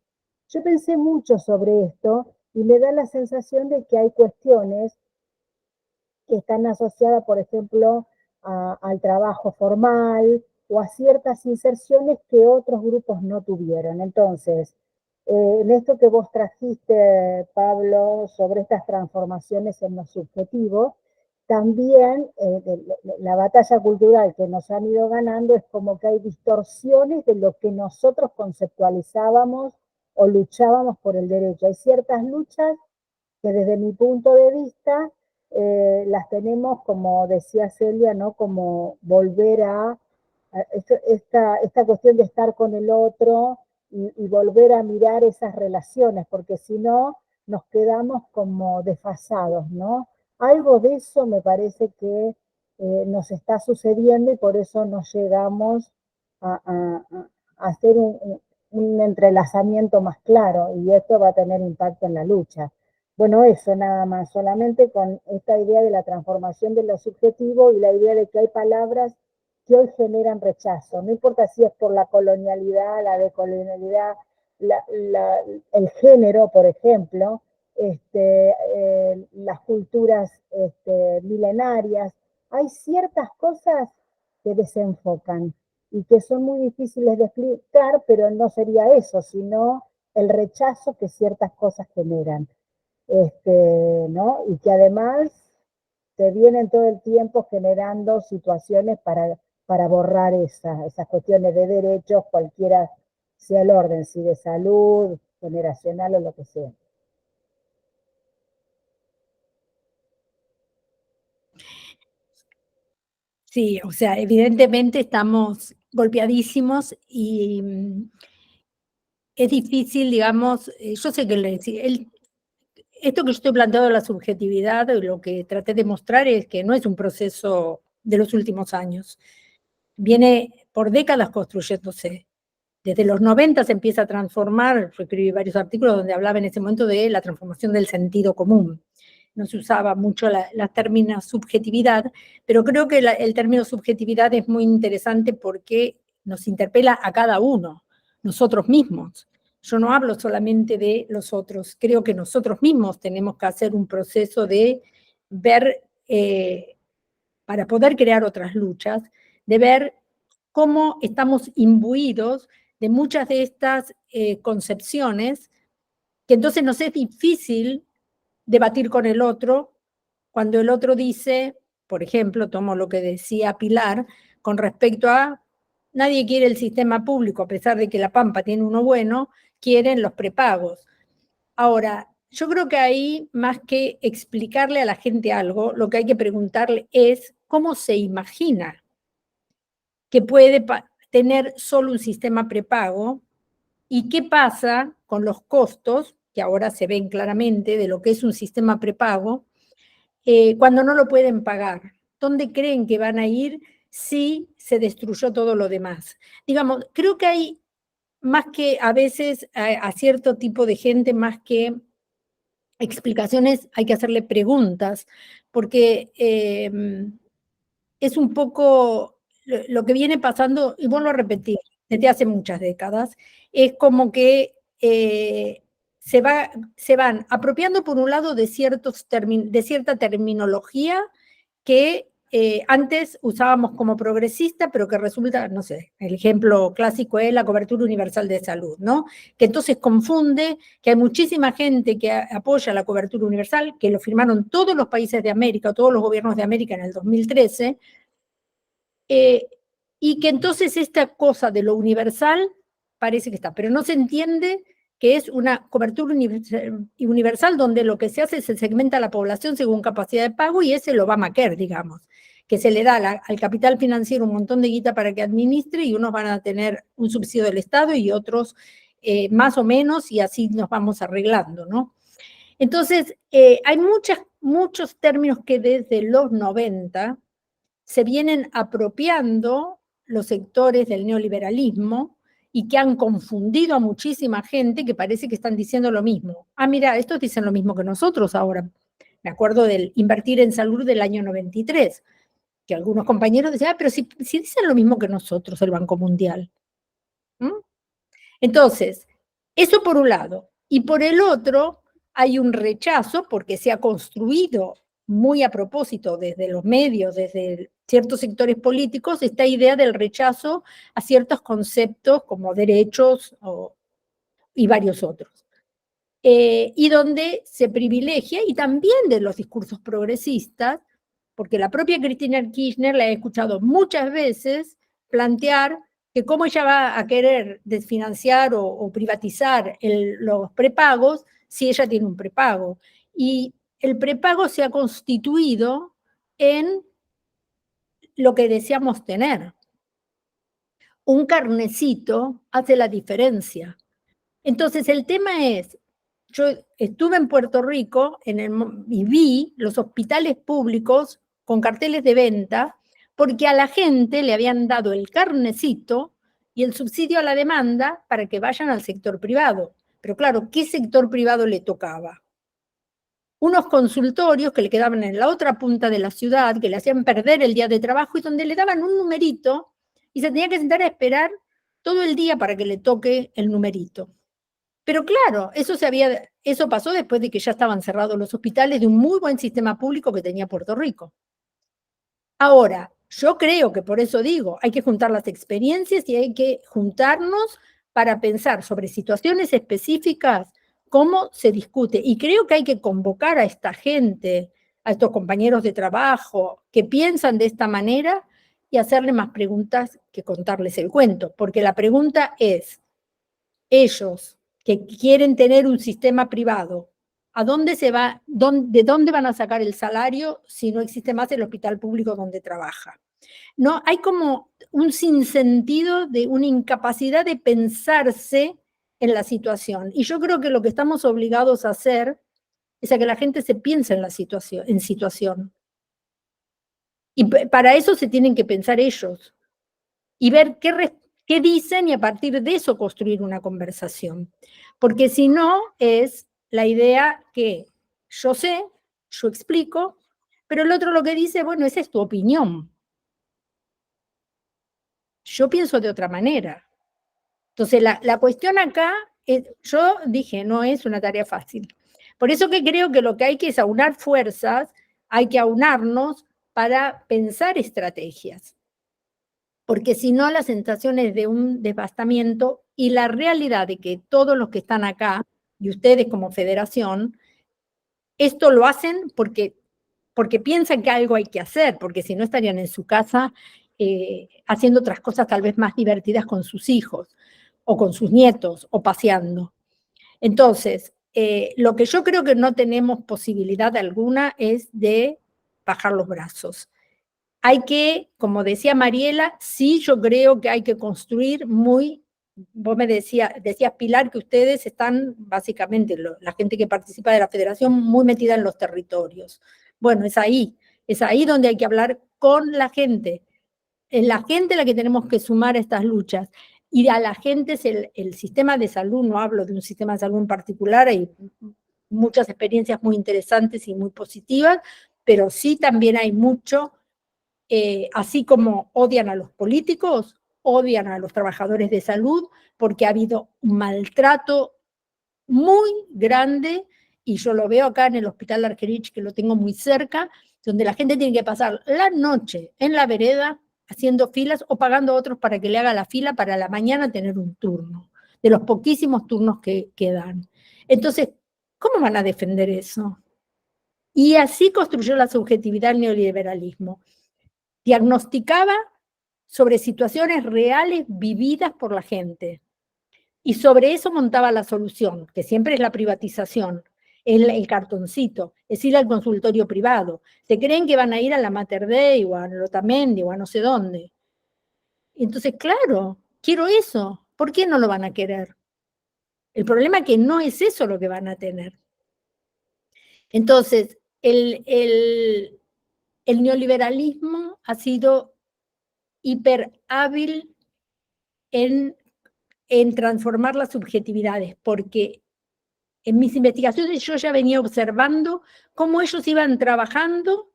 Yo pensé mucho sobre esto y me da la sensación de que hay cuestiones que están asociadas, por ejemplo, al trabajo formal o a ciertas inserciones que otros grupos no tuvieron. Entonces, en esto que vos trajiste, Pablo, sobre estas transformaciones en lo subjetivo, también la batalla cultural que nos han ido ganando es como que hay distorsiones de lo que nosotros conceptualizábamos o luchábamos por el derecho. Hay ciertas luchas que desde mi punto de vista las tenemos, como decía Celia, ¿no? Como volver a esta cuestión de estar con el otro y volver a mirar esas relaciones, porque si no nos quedamos como desfasados, ¿no? Algo de eso me parece que nos está sucediendo y por eso no llegamos a hacer un entrelazamiento más claro y esto va a tener impacto en la lucha. Bueno, eso nada más, solamente con esta idea de la transformación de lo subjetivo y la idea de que hay palabras que hoy generan rechazo. No importa si es por la colonialidad, la decolonialidad, el género, por ejemplo, las culturas milenarias. Hay ciertas cosas que desenfocan y que son muy difíciles de explicar, pero no sería eso, sino el rechazo que ciertas cosas generan. ¿No? Y que además se vienen todo el tiempo generando situaciones para borrar esas cuestiones de derechos, cualquiera sea el orden, si de salud, generacional o lo que sea. Sí, o sea, evidentemente estamos golpeadísimos y es difícil, digamos, yo sé que esto que yo estoy planteando de la subjetividad, lo que traté de mostrar es que no es un proceso de los últimos años, viene por décadas construyéndose. Desde los 90 se empieza a transformar, yo escribí varios artículos donde hablaba en ese momento de la transformación del sentido común. No se usaba mucho la término subjetividad, pero creo que el término subjetividad es muy interesante porque nos interpela a cada uno, nosotros mismos. Yo no hablo solamente de los otros, creo que nosotros mismos tenemos que hacer un proceso de ver, para poder crear otras luchas, de ver cómo estamos imbuidos de muchas de estas concepciones, que entonces nos es difícil debatir con el otro cuando el otro dice, por ejemplo, tomo lo que decía Pilar, con respecto a nadie quiere el sistema público, a pesar de que La Pampa tiene uno bueno, quieren los prepagos. Ahora, yo creo que ahí, más que explicarle a la gente algo, lo que hay que preguntarle es cómo se imagina que puede tener solo un sistema prepago y qué pasa con los costos, que ahora se ven claramente de lo que es un sistema prepago, cuando no lo pueden pagar. ¿Dónde creen que van a ir si se destruyó todo lo demás? Digamos, creo que hay más que a veces a cierto tipo de gente, más que explicaciones, hay que hacerle preguntas, porque es un poco lo que viene pasando, y vuelvo a repetir, desde hace muchas décadas, es como que se van apropiando por un lado de cierta terminología que antes usábamos como progresista, pero que resulta, no sé, el ejemplo clásico es la cobertura universal de salud, ¿no? Que entonces confunde que hay muchísima gente que apoya la cobertura universal, que lo firmaron todos los países de América, todos los gobiernos de América en el 2013, y que entonces esta cosa de lo universal parece que está, pero no se entiende que es una cobertura universal donde lo que se hace es se segmenta a la población según capacidad de pago y ese lo va a Obamacare, digamos, que se le da al capital financiero un montón de guita para que administre y unos van a tener un subsidio del Estado y otros más o menos y así nos vamos arreglando, ¿no? Entonces, hay muchos términos que desde los 90 se vienen apropiando los sectores del neoliberalismo y que han confundido a muchísima gente que parece que están diciendo lo mismo. Ah, mira, estos dicen lo mismo que nosotros ahora. Me acuerdo del invertir en salud del año 93, que algunos compañeros decían, pero si dicen lo mismo que nosotros, el Banco Mundial. ¿Mm? Entonces, eso por un lado. Y por el otro, hay un rechazo porque se ha construido muy a propósito desde los medios, desde ciertos sectores políticos, esta idea del rechazo a ciertos conceptos como derechos y varios otros. Y donde se privilegia, y también de los discursos progresistas, porque la propia Cristina Kirchner la he escuchado muchas veces plantear que cómo ella va a querer desfinanciar o privatizar los prepagos si ella tiene un prepago. Y el prepago se ha constituido en lo que deseamos tener. Un carnecito hace la diferencia. Entonces el tema es, yo estuve en Puerto Rico y vi los hospitales públicos con carteles de venta porque a la gente le habían dado el carnecito y el subsidio a la demanda para que vayan al sector privado. Pero claro, ¿qué sector privado le tocaba? Unos consultorios que le quedaban en la otra punta de la ciudad, que le hacían perder el día de trabajo y donde le daban un numerito y se tenía que sentar a esperar todo el día para que le toque el numerito. Pero claro, eso pasó después de que ya estaban cerrados los hospitales de un muy buen sistema público que tenía Puerto Rico. Ahora, yo creo que por eso digo, hay que juntar las experiencias y hay que juntarnos para pensar sobre situaciones específicas, cómo se discute. Y creo que hay que convocar a esta gente, a estos compañeros de trabajo que piensan de esta manera y hacerle más preguntas que contarles el cuento. Porque la pregunta es, ellos que quieren tener un sistema privado, ¿a dónde se va? ¿De dónde van a sacar el salario si no existe más el hospital público donde trabaja? No, hay como un sinsentido de una incapacidad de pensarse en la situación. Y yo creo que lo que estamos obligados a hacer es a que la gente se piense en la situación. Y para eso se tienen que pensar ellos y ver qué dicen y a partir de eso construir una conversación. Porque si no es la idea que yo sé, yo explico, pero el otro lo que dice, bueno, esa es tu opinión. Yo pienso de otra manera. Entonces, la cuestión acá, yo dije, no es una tarea fácil. Por eso que creo que lo que hay que es aunar fuerzas, hay que aunarnos para pensar estrategias. Porque si no, la sensación es de un devastamiento y la realidad de que todos los que están acá, y ustedes como federación, esto lo hacen porque piensan que algo hay que hacer, porque si no estarían en su casa haciendo otras cosas tal vez más divertidas con sus hijos, o con sus nietos, o paseando. Entonces, lo que yo creo que no tenemos posibilidad alguna es de bajar los brazos. Hay que, como decía Mariela, sí yo creo que hay que construir vos me decías Pilar, que ustedes están básicamente, la gente que participa de la federación, muy metida en los territorios. Bueno, es ahí donde hay que hablar con la gente. Es la gente la que tenemos que sumar a estas luchas. Y a la gente es el sistema de salud, no hablo de un sistema de salud en particular, hay muchas experiencias muy interesantes y muy positivas, pero sí también hay mucho, así como odian a los políticos, odian a los trabajadores de salud, porque ha habido un maltrato muy grande, y yo lo veo acá en el Hospital Argerich, que lo tengo muy cerca, donde la gente tiene que pasar la noche en la vereda haciendo filas o pagando a otros para que le haga la fila para la mañana tener un turno, de los poquísimos turnos que dan. Entonces, ¿cómo van a defender eso? Y así construyó la subjetividad el neoliberalismo. Diagnosticaba sobre situaciones reales vividas por la gente. Y sobre eso montaba la solución, que siempre es la privatización, el cartoncito, es ir al consultorio privado. Se creen que van a ir a la Mater Dei o a Lotamendi o a no sé dónde. Entonces, claro, quiero eso. ¿Por qué no lo van a querer? El problema es que no es eso lo que van a tener. Entonces, el neoliberalismo ha sido hiper hábil en transformar las subjetividades, porque en mis investigaciones yo ya venía observando cómo ellos iban trabajando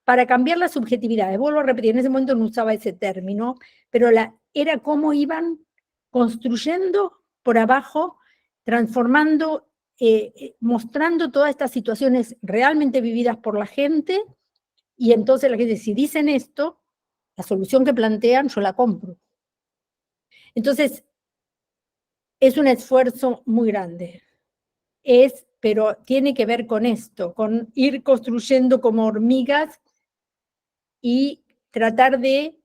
para cambiar las subjetividades. Vuelvo a repetir, en ese momento no usaba ese término, pero era cómo iban construyendo por abajo, transformando, mostrando todas estas situaciones realmente vividas por la gente, y entonces la gente, si dicen esto, la solución que plantean, yo la compro. Entonces, es un esfuerzo muy grande. Pero tiene que ver con esto, con ir construyendo como hormigas y tratar de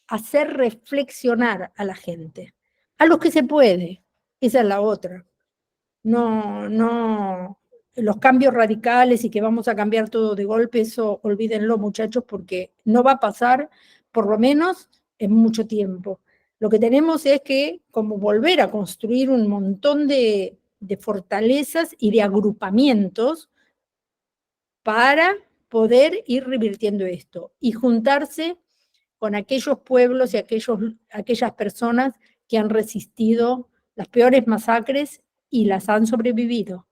hacer reflexionar a la gente, a los que se puede, esa es la otra. No, los cambios radicales y que vamos a cambiar todo de golpe, eso olvídenlo, muchachos, porque no va a pasar, por lo menos, en mucho tiempo. Lo que tenemos es que como volver a construir un montón de fortalezas y de agrupamientos para poder ir revirtiendo esto y juntarse con aquellos pueblos y aquellas personas que han resistido las peores masacres y las han sobrevivido.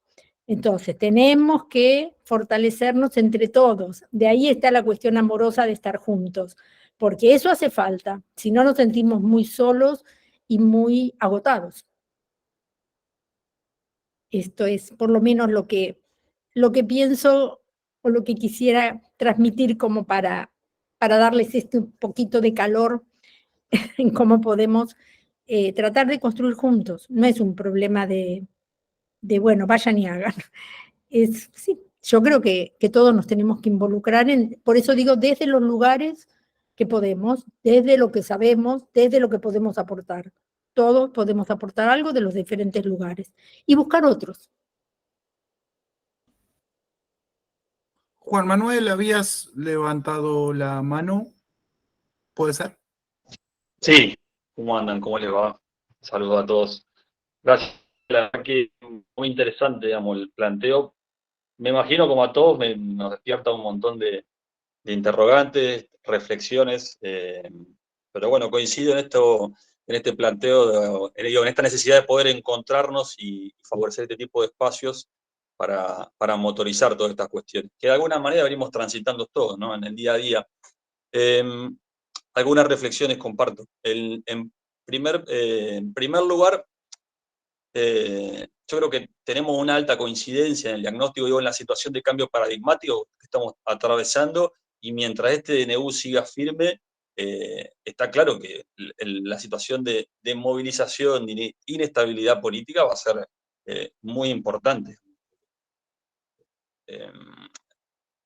Entonces, tenemos que fortalecernos entre todos. De ahí está la cuestión amorosa de estar juntos, porque eso hace falta, si no nos sentimos muy solos y muy agotados. Esto es por lo menos lo que pienso o lo que quisiera transmitir como para darles este poquito de calor en cómo podemos tratar de construir juntos. No es un problema de bueno, vayan y hagan. Sí, yo creo que todos nos tenemos que involucrar, por eso digo, desde los lugares que podemos, desde lo que sabemos, desde lo que podemos aportar. Todos podemos aportar algo de los diferentes lugares y buscar otros. Juan Manuel, habías levantado la mano, ¿puede ser? Sí, ¿cómo andan? ¿Cómo les va? Saludos a todos. Gracias. La verdad que muy interesante, digamos, el planteo. Me imagino, como a todos, nos despierta un montón de interrogantes, reflexiones, pero bueno, coincido en este planteo, en esta necesidad de poder encontrarnos y favorecer este tipo de espacios para motorizar todas estas cuestiones, que de alguna manera venimos transitando todos, ¿no? En el día a día. Algunas reflexiones comparto. En primer lugar, yo creo que tenemos una alta coincidencia en el diagnóstico, digo, en la situación de cambio paradigmático que estamos atravesando, y mientras este DNU siga firme, está claro que la situación de movilización, de inestabilidad política va a ser muy importante.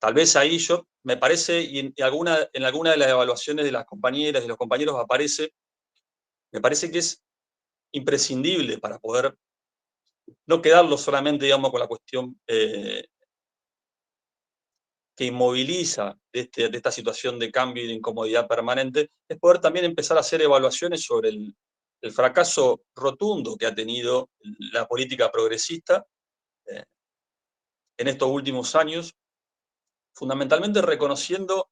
Tal vez ahí me parece, y en alguna de las evaluaciones de las compañeras y los compañeros aparece, me parece que es imprescindible para poder no quedarlo solamente, digamos, con la cuestión que inmoviliza de esta situación de cambio y de incomodidad permanente, es poder también empezar a hacer evaluaciones sobre el fracaso rotundo que ha tenido la política progresista en estos últimos años, fundamentalmente reconociendo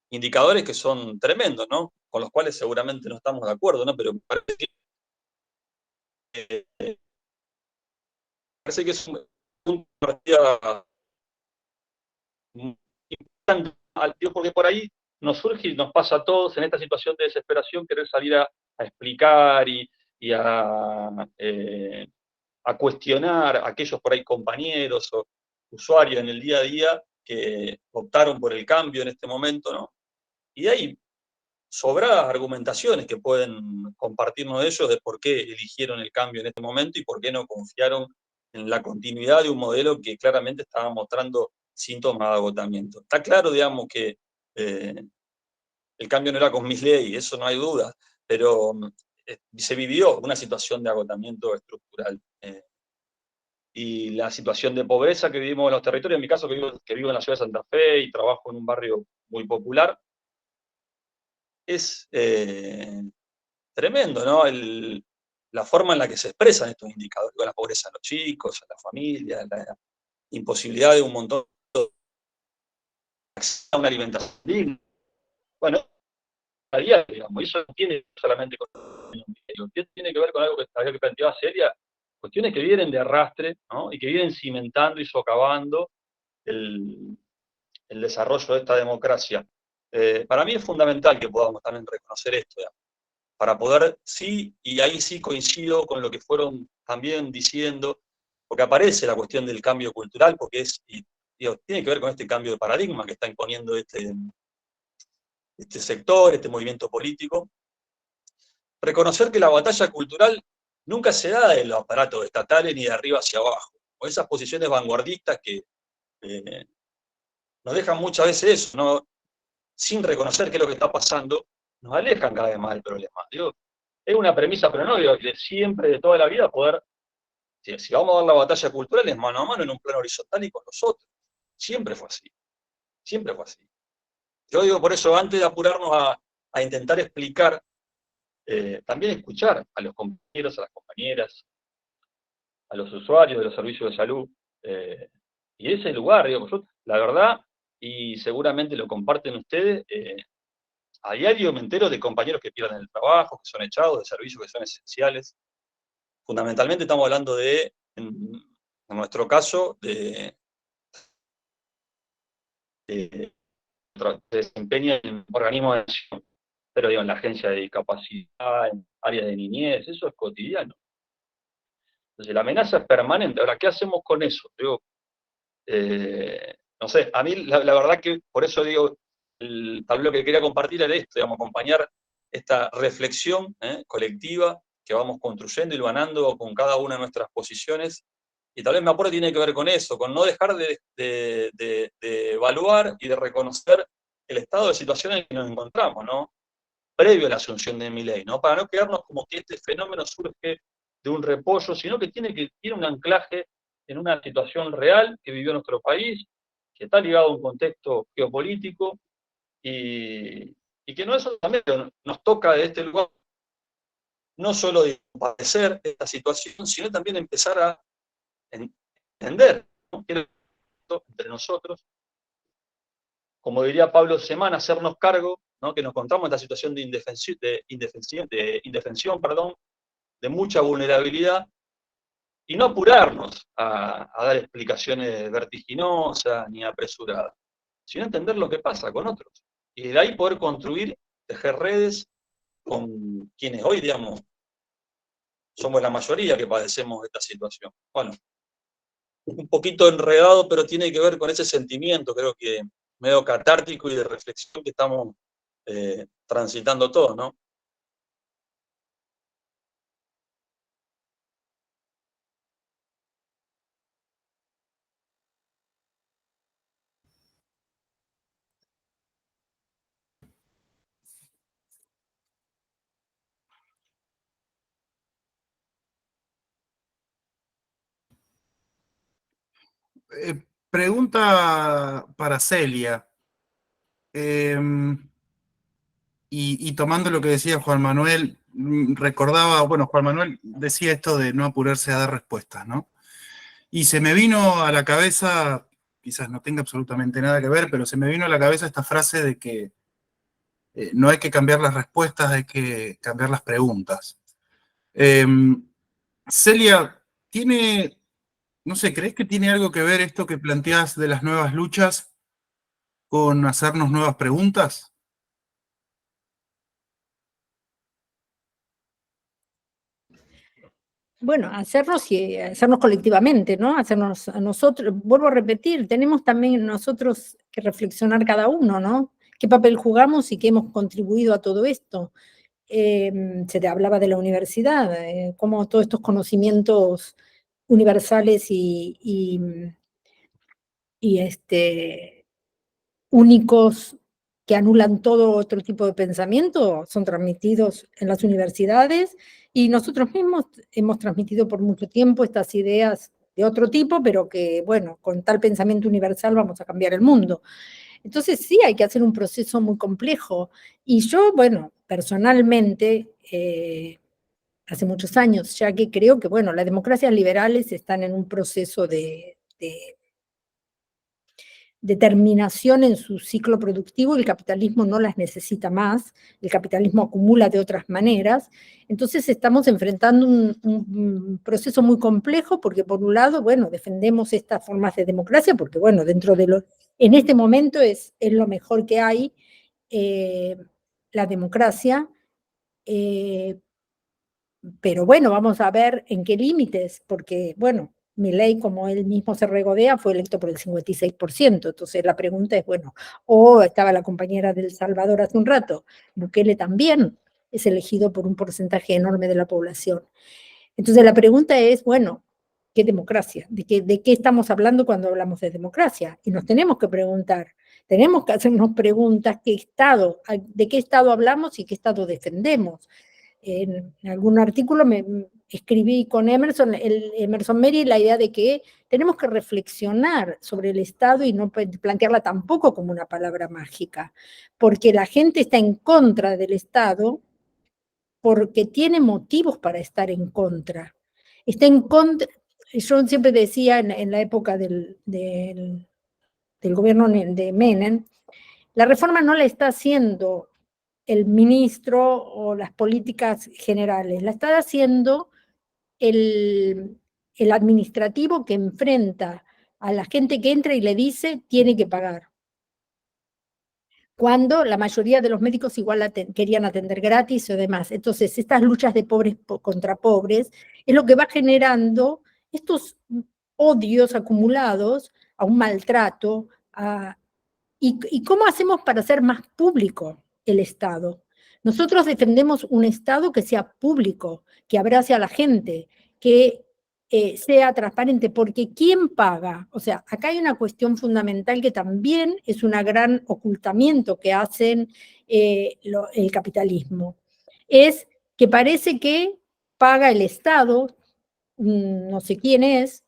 indicadores que son tremendos, ¿no? Con los cuales seguramente no estamos de acuerdo, ¿no? Pero parece que es un punto de partida muy importante, porque por ahí nos surge y nos pasa a todos en esta situación de desesperación querer salir a explicar y a cuestionar a aquellos por ahí compañeros o usuarios en el día a día que optaron por el cambio en este momento, ¿no? Y hay sobradas argumentaciones que pueden compartirnos ellos de por qué eligieron el cambio en este momento y por qué no confiaron en la continuidad de un modelo que claramente estaba mostrando síntomas de agotamiento. Está claro, digamos, que el cambio no era con Milei, eso no hay duda, pero se vivió una situación de agotamiento estructural. Y la situación de pobreza que vivimos en los territorios, en mi caso que vivo en la ciudad de Santa Fe y trabajo en un barrio muy popular, es tremendo, ¿no? La forma en la que se expresan estos indicadores, la pobreza de los chicos, la familia, la imposibilidad de un montón de acceso a una alimentación digna. Bueno, a día, digamos, eso no tiene solamente con tiene que ver con algo que planteaba Celia, cuestiones que vienen de arrastre, ¿no? Y que vienen cimentando y socavando el desarrollo de esta democracia. Para mí es fundamental que podamos también reconocer esto, digamos, para poder, sí, y ahí sí coincido con lo que fueron también diciendo, porque aparece la cuestión del cambio cultural, porque tiene que ver con este cambio de paradigma que está imponiendo este sector, este movimiento político. Reconocer que la batalla cultural nunca se da de los aparatos estatales ni de arriba hacia abajo, o esas posiciones vanguardistas que nos dejan muchas veces eso, ¿no? sin reconocer qué es lo que está pasando, nos alejan cada vez más del problema. Digo, es una premisa, pero no digo, de siempre, de toda la vida, poder, si vamos a dar la batalla cultural, es mano a mano en un plano horizontal y con los otros. Siempre fue así. Siempre fue así. Yo digo, por eso, antes de apurarnos a intentar explicar, también escuchar a los compañeros, a las compañeras, a los usuarios de los servicios de salud, y ese lugar, digo, yo, la verdad, y seguramente lo comparten ustedes, a diario me entero de compañeros que pierden el trabajo, que son echados, de servicios que son esenciales. Fundamentalmente estamos hablando de, en nuestro caso, de desempeño en organismos de acción, pero digo, en la agencia de discapacidad, en área de niñez, eso es cotidiano. Entonces la amenaza es permanente. Ahora, ¿qué hacemos con eso? Digo, no sé, a mí la verdad que por eso digo, tal vez lo que quería compartir era esto, digamos, acompañar esta reflexión colectiva que vamos construyendo y ganando con cada una de nuestras posiciones, y tal vez mi aporte tiene que ver con eso, con no dejar de evaluar y de reconocer el estado de situación en el que nos encontramos, ¿no? Previo a la asunción de Milei, ¿no? Para no quedarnos como que este fenómeno surge de un repollo, sino que tiene un anclaje en una situación real que vivió nuestro país, que está ligado a un contexto geopolítico, y que no eso también nos toca de este lugar, no solo de padecer esta situación, sino también empezar a entender, ¿no?, entre nosotros, como diría Pablo Semana, hacernos cargo, ¿no?, que nos encontramos en esta situación de indefensión, de mucha vulnerabilidad, y no apurarnos a dar explicaciones vertiginosas ni apresuradas, sino entender lo que pasa con otros. Y de ahí poder construir, tejer redes con quienes hoy, digamos, somos la mayoría que padecemos esta situación. Bueno, un poquito enredado, pero tiene que ver con ese sentimiento, creo que medio catártico y de reflexión que estamos transitando todos, ¿no? Pregunta para Celia. Y tomando lo que decía Juan Manuel, recordaba, bueno, Juan Manuel decía esto de no apurarse a dar respuestas, ¿no? Y se me vino a la cabeza, quizás no tenga absolutamente nada que ver, pero se me vino a la cabeza esta frase de que no hay que cambiar las respuestas, hay que cambiar las preguntas. Celia, no sé, ¿crees que tiene algo que ver esto que planteas de las nuevas luchas con hacernos nuevas preguntas? Bueno, hacernos y hacernos colectivamente, ¿no? Hacernos a nosotros, vuelvo a repetir, tenemos también nosotros que reflexionar cada uno, ¿no? ¿Qué papel jugamos y qué hemos contribuido a todo esto? Se te hablaba de la universidad, cómo todos estos conocimientos universales y únicos que anulan todo otro tipo de pensamiento son transmitidos en las universidades, y nosotros mismos hemos transmitido por mucho tiempo estas ideas de otro tipo, pero que, bueno, con tal pensamiento universal vamos a cambiar el mundo. Entonces sí hay que hacer un proceso muy complejo. Y yo, bueno, personalmente, hace muchos años, ya que creo que, bueno, las democracias liberales están en un proceso de determinación en su ciclo productivo, el capitalismo no las necesita más, el capitalismo acumula de otras maneras, entonces estamos enfrentando un proceso muy complejo, porque por un lado, bueno, defendemos estas formas de democracia, porque bueno, en este momento es lo mejor que hay, la democracia, pero bueno, vamos a ver en qué límites, porque bueno, Milei, como él mismo se regodea, fue electo por el 56%, entonces la pregunta es, bueno, estaba la compañera del Salvador hace un rato, Bukele también es elegido por un porcentaje enorme de la población. Entonces la pregunta es, bueno, ¿qué democracia? ¿De qué estamos hablando cuando hablamos de democracia? Y nos tenemos que preguntar, Tenemos que hacernos preguntas, ¿de qué Estado hablamos y qué Estado defendemos? En algún artículo escribí con Emerson Meri la idea de que tenemos que reflexionar sobre el Estado y no plantearla tampoco como una palabra mágica, porque la gente está en contra del Estado porque tiene motivos para estar en contra. Está en contra, yo siempre decía en la época del gobierno de Menem, la reforma no la está haciendo el ministro o las políticas generales, la está haciendo el administrativo que enfrenta a la gente que entra y le dice tiene que pagar. Cuando la mayoría de los médicos igual querían atender gratis o demás. Entonces, estas luchas de pobres contra pobres es lo que va generando estos odios acumulados a un maltrato. ¿Y cómo hacemos para hacer más público el Estado? Nosotros defendemos un Estado que sea público, que abrace a la gente, que sea transparente, porque ¿quién paga? O sea, acá hay una cuestión fundamental que también es un gran ocultamiento que hacen el capitalismo. Es que parece que paga el Estado, no sé quién es,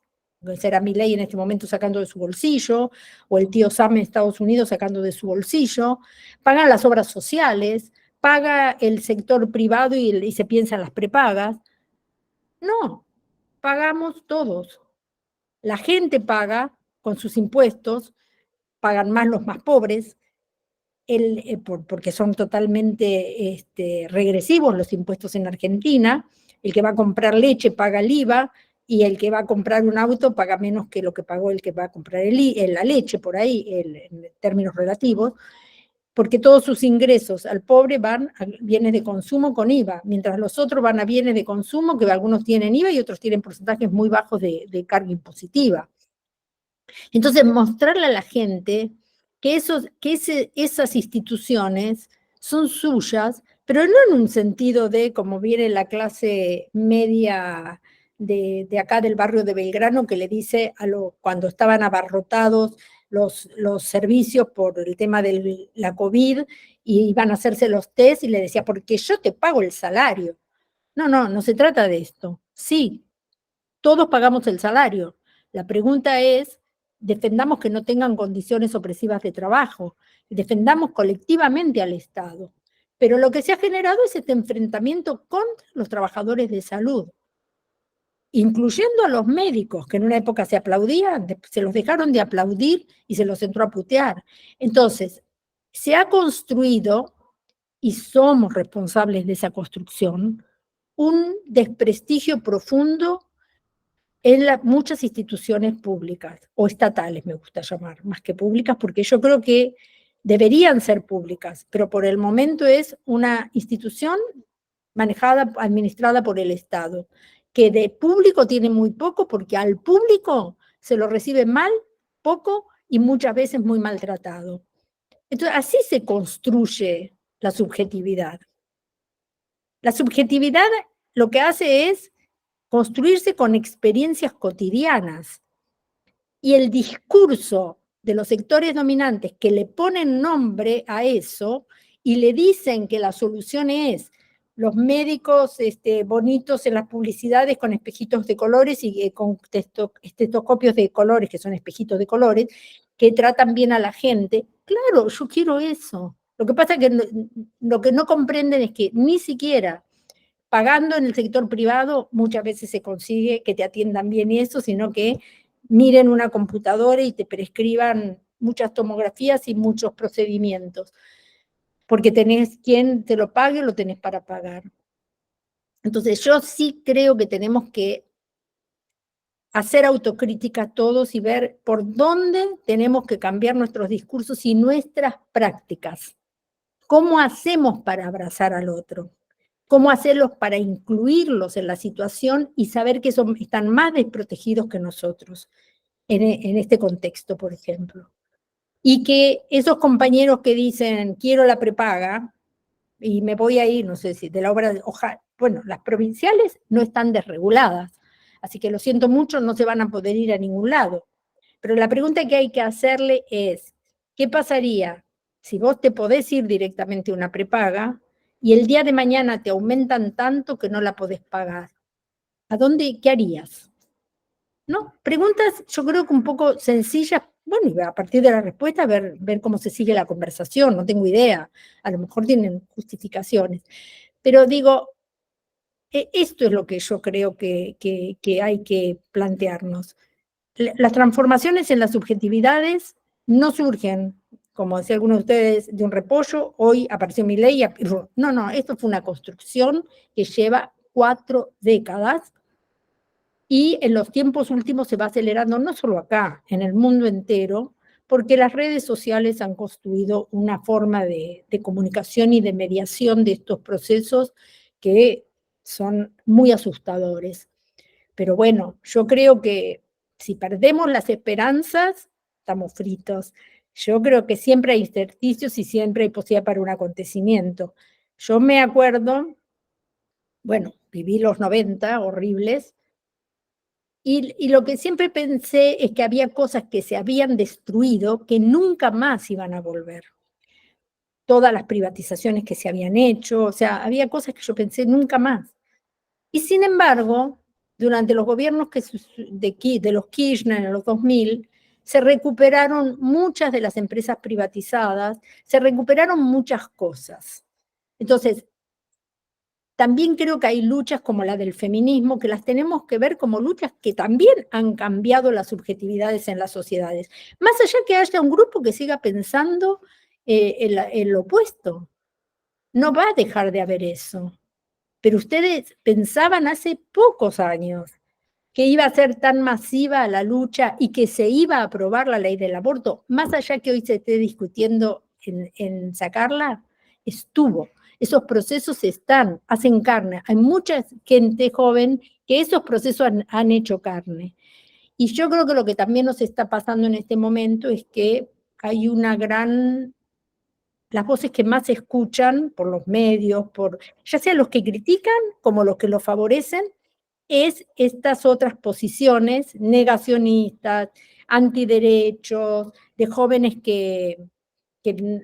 será Milei en este momento sacando de su bolsillo, o el tío Sam en Estados Unidos sacando de su bolsillo, pagan las obras sociales, paga el sector privado y se piensa en las prepagas. No, pagamos todos. La gente paga con sus impuestos, pagan más los más pobres, porque son totalmente regresivos los impuestos en Argentina. El que va a comprar leche paga el IVA, y el que va a comprar un auto paga menos que lo que pagó el que va a comprar la leche, por ahí, en términos relativos, porque todos sus ingresos al pobre van a bienes de consumo con IVA, mientras los otros van a bienes de consumo que algunos tienen IVA y otros tienen porcentajes muy bajos de carga impositiva. Entonces, mostrarle a la gente que esas instituciones son suyas, pero no en un sentido de, como viene la clase media de acá del barrio de Belgrano, que le dice cuando estaban abarrotados los servicios por el tema de la COVID, y iban a hacerse los test, y le decía, porque yo te pago el salario. No se trata de esto. Sí, todos pagamos el salario. La pregunta es, defendamos que no tengan condiciones opresivas de trabajo, defendamos colectivamente al Estado. Pero lo que se ha generado es este enfrentamiento con los trabajadores de salud, incluyendo a los médicos, que en una época se aplaudían, se los dejaron de aplaudir y se los entró a putear. Entonces, se ha construido, y somos responsables de esa construcción, un desprestigio profundo en muchas instituciones públicas, o estatales me gusta llamar, más que públicas, porque yo creo que deberían ser públicas, pero por el momento es una institución manejada, administrada por el Estado, que de público tiene muy poco, porque al público se lo recibe mal, poco y muchas veces muy maltratado. Entonces, así se construye la subjetividad. La subjetividad lo que hace es construirse con experiencias cotidianas. Y el discurso de los sectores dominantes que le ponen nombre a eso y le dicen que la solución es los médicos bonitos en las publicidades con espejitos de colores y con estetoscopios de colores, que son espejitos de colores, que tratan bien a la gente. Claro, yo quiero eso. Lo que pasa es que lo que no comprenden es que ni siquiera pagando en el sector privado muchas veces se consigue que te atiendan bien y eso, sino que miren una computadora y te prescriban muchas tomografías y muchos procedimientos, porque tenés quien te lo pague o lo tenés para pagar. Entonces yo sí creo que tenemos que hacer autocrítica todos y ver por dónde tenemos que cambiar nuestros discursos y nuestras prácticas. ¿Cómo hacemos para abrazar al otro? ¿Cómo hacerlos para incluirlos en la situación y saber que están más desprotegidos que nosotros en este contexto, por ejemplo? Y que esos compañeros que dicen, quiero la prepaga, y me voy a ir, no sé si de la obra de bueno, las provinciales no están desreguladas, así que lo siento mucho, no se van a poder ir a ningún lado. Pero la pregunta que hay que hacerle es, ¿qué pasaría si vos te podés ir directamente a una prepaga y el día de mañana te aumentan tanto que no la podés pagar? ¿Qué harías? ¿No? Preguntas, yo creo que un poco sencillas, bueno, y a partir de la respuesta ver cómo se sigue la conversación, no tengo idea, a lo mejor tienen justificaciones, pero digo, esto es lo que yo creo que hay que plantearnos. Las transformaciones en las subjetividades no surgen, como decía alguno de ustedes, de un repollo, hoy apareció Milei, no, esto fue una construcción que lleva 4 décadas, y en los tiempos últimos se va acelerando, no solo acá, en el mundo entero, porque las redes sociales han construido una forma de comunicación y de mediación de estos procesos que son muy asustadores. Pero bueno, yo creo que si perdemos las esperanzas, estamos fritos. Yo creo que siempre hay intersticios y siempre hay posibilidad para un acontecimiento. Yo me acuerdo, bueno, viví los 90 horribles, y lo que siempre pensé es que había cosas que se habían destruido que nunca más iban a volver. Todas las privatizaciones que se habían hecho, o sea, había cosas que yo pensé nunca más. Y sin embargo, durante los gobiernos de los Kirchner en los 2000, se recuperaron muchas de las empresas privatizadas, se recuperaron muchas cosas. Entonces, también creo que hay luchas como la del feminismo, que las tenemos que ver como luchas que también han cambiado las subjetividades en las sociedades. Más allá que haya un grupo que siga pensando en lo opuesto. No va a dejar de haber eso. Pero ustedes pensaban hace pocos años que iba a ser tan masiva la lucha y que se iba a aprobar la ley del aborto, más allá que hoy se esté discutiendo en sacarla, estuvo. Esos procesos hacen carne. Hay mucha gente joven que esos procesos han hecho carne. Y yo creo que lo que también nos está pasando en este momento es que hay las voces que más se escuchan por los medios, ya sea los que critican como los que lo favorecen, es estas otras posiciones negacionistas, antiderechos, de jóvenes que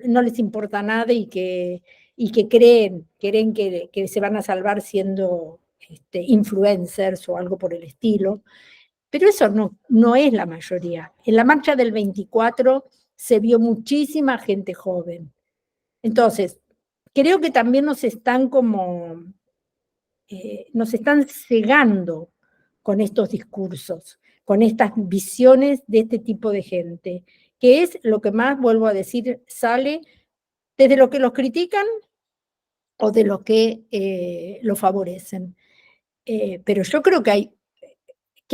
no les importa nada y que creen que se van a salvar siendo influencers o algo por el estilo. Pero eso no es la mayoría. En la marcha del 24 se vio muchísima gente joven. Entonces, creo que también nos están cegando con estos discursos, con estas visiones de este tipo de gente, que es lo que más, vuelvo a decir, sale desde lo que los critican o de lo que lo favorecen. Pero yo creo que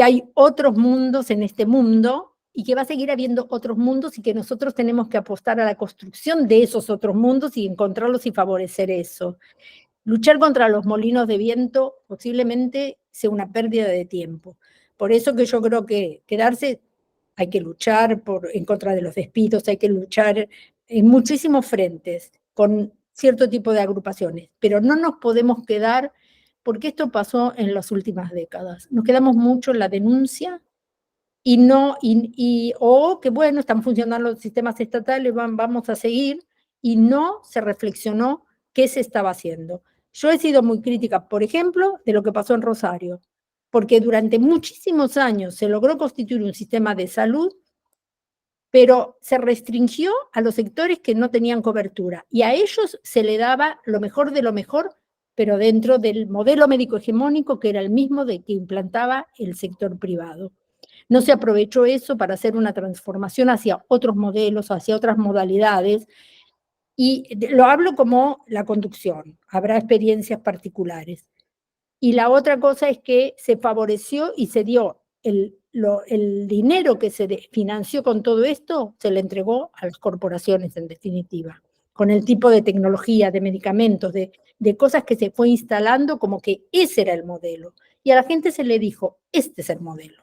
hay otros mundos en este mundo y que va a seguir habiendo otros mundos y que nosotros tenemos que apostar a la construcción de esos otros mundos y encontrarlos y favorecer eso. Luchar contra los molinos de viento posiblemente sea una pérdida de tiempo. Por eso que yo creo que hay que luchar en contra de los despidos, hay que luchar en muchísimos frentes con cierto tipo de agrupaciones, pero no nos podemos quedar, porque esto pasó en las últimas décadas. Nos quedamos mucho en la denuncia o que bueno, están funcionando los sistemas estatales, vamos a seguir, y no se reflexionó qué se estaba haciendo. Yo he sido muy crítica, por ejemplo, de lo que pasó en Rosario, porque durante muchísimos años se logró constituir un sistema de salud, pero se restringió a los sectores que no tenían cobertura, y a ellos se le daba lo mejor de lo mejor, pero dentro del modelo médico hegemónico que era el mismo de que implantaba el sector privado. No se aprovechó eso para hacer una transformación hacia otros modelos, hacia otras modalidades, y lo hablo como la conducción, habrá experiencias particulares. Y la otra cosa es que se favoreció y se dio el dinero que se financió con todo esto, se le entregó a las corporaciones en definitiva, con el tipo de tecnología, de medicamentos, de cosas que se fue instalando como que ese era el modelo. Y a la gente se le dijo, este es el modelo.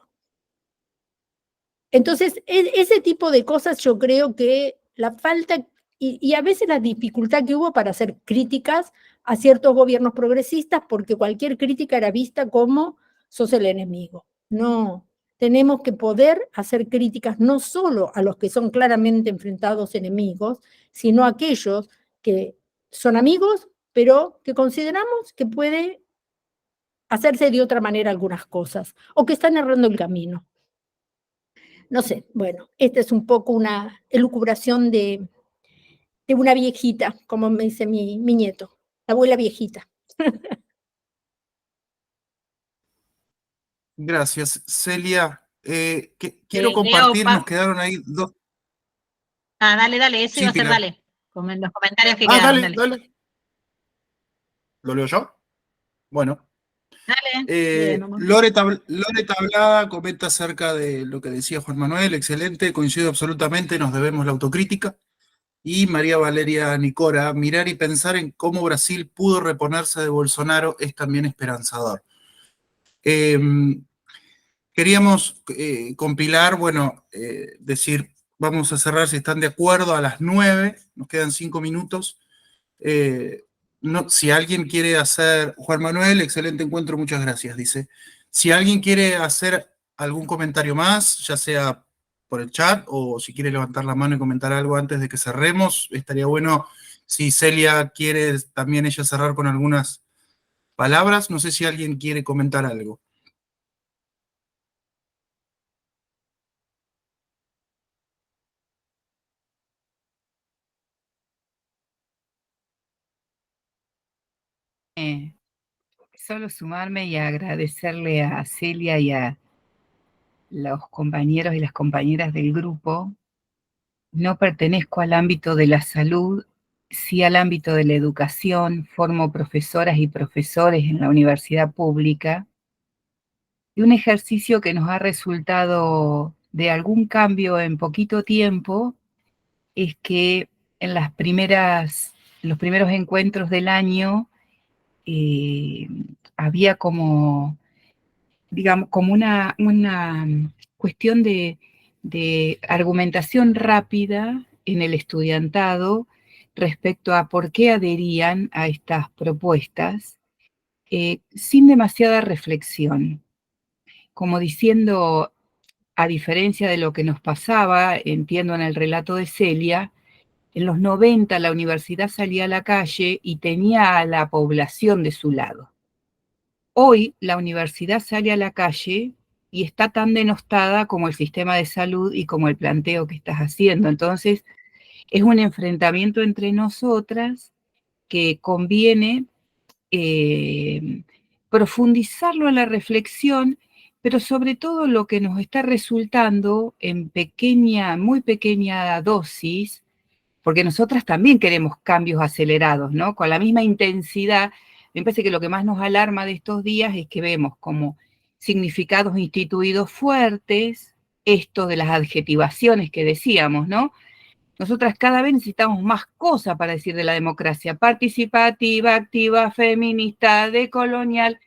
Entonces, ese tipo de cosas yo creo que la falta y a veces la dificultad que hubo para hacer críticas a ciertos gobiernos progresistas, porque cualquier crítica era vista como sos el enemigo. No, tenemos que poder hacer críticas no solo a los que son claramente enfrentados enemigos, sino a aquellos que son amigos, pero que consideramos que puede hacerse de otra manera algunas cosas, o que están errando el camino. No sé, bueno, esta es un poco una elucubración de una viejita, como me dice mi nieto, la abuela viejita. Gracias, Celia. Quiero compartir, Leo, nos quedaron ahí dos. dale, eso Sí, iba a ser, Pilar. dale, con los comentarios que quedaron, Dale, dale. dale. ¿Lo leo yo? Bueno. Dale, nomás. Lore Tablada comenta acerca de lo que decía Juan Manuel, excelente, coincido absolutamente, nos debemos la autocrítica. Y María Valeria Nicora, mirar y pensar en cómo Brasil pudo reponerse de Bolsonaro es también esperanzador. Queríamos compilar, bueno, decir, vamos a cerrar si están de acuerdo a las 9, nos quedan 5 minutos. No, si alguien quiere hacer, Juan Manuel, excelente encuentro, muchas gracias, dice. Si alguien quiere hacer algún comentario más, ya sea por el chat o si quiere levantar la mano y comentar algo antes de que cerremos, estaría bueno si Celia quiere también ella cerrar con algunas palabras. No sé si alguien quiere comentar algo. Solo sumarme y agradecerle a Celia y a los compañeros y las compañeras del grupo. No pertenezco al ámbito de la salud, sí al ámbito de la educación, formo profesoras y profesores en la universidad pública, y un ejercicio que nos ha resultado de algún cambio en poquito tiempo es que en los primeros encuentros del año había como, digamos, como una cuestión de argumentación rápida en el estudiantado respecto a por qué adherían a estas propuestas, sin demasiada reflexión, como diciendo, a diferencia de lo que nos pasaba, entiendo en el relato de Celia, en los 90 la universidad salía a la calle y tenía a la población de su lado. Hoy la universidad sale a la calle y está tan denostada como el sistema de salud y como el planteo que estás haciendo. Entonces, es un enfrentamiento entre nosotras que conviene profundizarlo en la reflexión, pero sobre todo lo que nos está resultando en muy pequeña dosis, porque nosotras también queremos cambios acelerados, ¿no? Con la misma intensidad. Me parece que lo que más nos alarma de estos días es que vemos como significados instituidos fuertes, esto de las adjetivaciones que decíamos, ¿no? Nosotras cada vez necesitamos más cosas para decir de la democracia, participativa, activa, feminista, decolonial,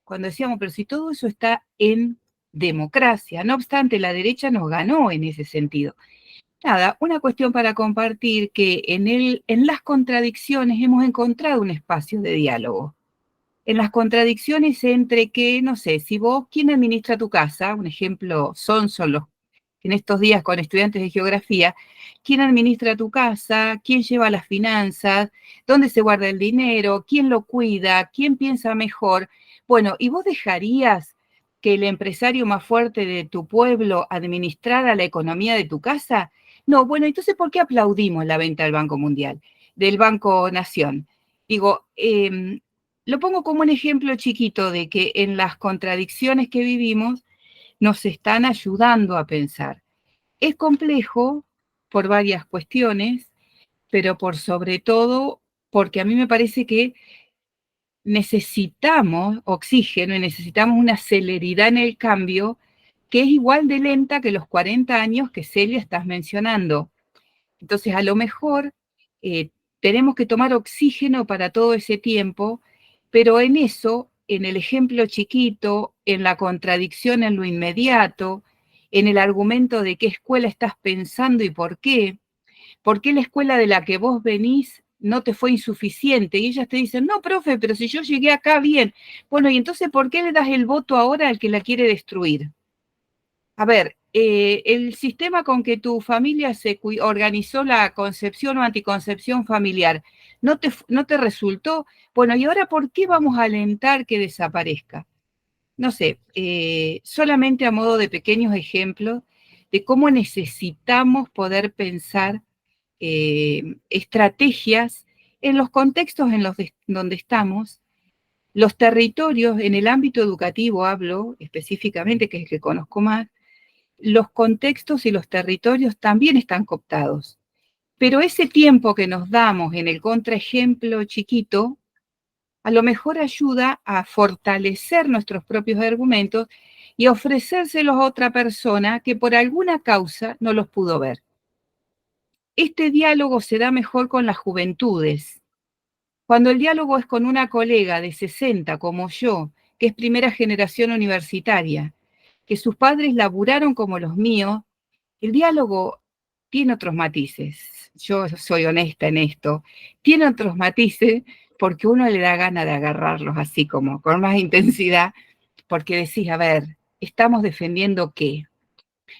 cuando decíamos, pero si todo eso está en democracia, no obstante, la derecha nos ganó en ese sentido. Nada, una cuestión para compartir que en las contradicciones hemos encontrado un espacio de diálogo. En las contradicciones entre que, no sé, si vos, ¿quién administra tu casa? Un ejemplo son los en estos días con estudiantes de geografía, ¿quién administra tu casa? ¿Quién lleva las finanzas? ¿Dónde se guarda el dinero? ¿Quién lo cuida? ¿Quién piensa mejor? Bueno, ¿y vos dejarías que el empresario más fuerte de tu pueblo administrara la economía de tu casa? No, bueno, entonces, ¿por qué aplaudimos la venta del Banco Mundial, del Banco Nación? Digo, lo pongo como un ejemplo chiquito de que en las contradicciones que vivimos nos están ayudando a pensar. Es complejo por varias cuestiones, pero por sobre todo porque a mí me parece que necesitamos oxígeno y necesitamos una celeridad en el cambio que es igual de lenta que los 40 años que Celia estás mencionando. Entonces, a lo mejor tenemos que tomar oxígeno para todo ese tiempo, pero en eso, en el ejemplo chiquito, en la contradicción en lo inmediato, en el argumento de qué escuela estás pensando y por qué la escuela de la que vos venís no te fue insuficiente. Y ellas te dicen, no, profe, pero si yo llegué acá bien. Bueno, y entonces, ¿por qué le das el voto ahora al que la quiere destruir? A ver, el sistema con que tu familia se organizó la concepción o anticoncepción familiar, ¿no te resultó? Bueno, ¿y ahora por qué vamos a alentar que desaparezca? No sé, solamente a modo de pequeños ejemplos de cómo necesitamos poder pensar estrategias en los contextos en los donde estamos, los territorios, en el ámbito educativo hablo específicamente, que es el que conozco más, los contextos y los territorios también están cooptados. Pero ese tiempo que nos damos en el contraejemplo chiquito, a lo mejor ayuda a fortalecer nuestros propios argumentos y ofrecérselos a otra persona que por alguna causa no los pudo ver. Este diálogo se da mejor con las juventudes. Cuando el diálogo es con una colega de 60 como yo, que es primera generación universitaria, que sus padres laburaron como los míos, el diálogo tiene otros matices. Yo soy honesta en esto. Tiene otros matices porque uno le da gana de agarrarlos así como con más intensidad, porque decís, a ver, ¿estamos defendiendo qué?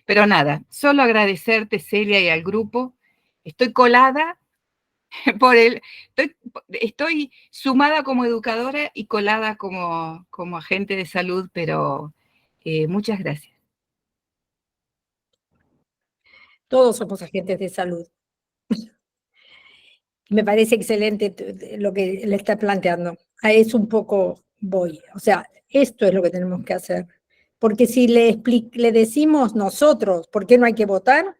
Pero nada, solo agradecerte, Celia, y al grupo. Estoy colada estoy sumada como educadora y colada como agente de salud, pero muchas gracias. Todos somos agentes de salud. Me parece excelente lo que le está planteando. A eso un poco voy. O sea, esto es lo que tenemos que hacer. Porque si le decimos nosotros por qué no hay que votar,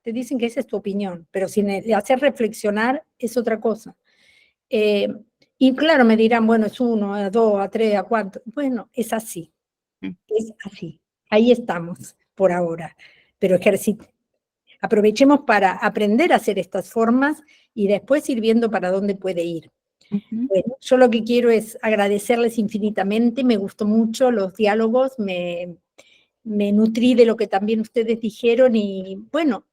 te dicen que esa es tu opinión, pero si le haces reflexionar es otra cosa. Y claro, me dirán, bueno, es 1, a 2, a 3, a 4. Bueno, es así. Es así. Ahí estamos por ahora. Pero aprovechemos para aprender a hacer estas formas y después ir viendo para dónde puede ir. Bueno, yo lo que quiero es agradecerles infinitamente, me gustó mucho los diálogos, me nutrí de lo que también ustedes dijeron y bueno,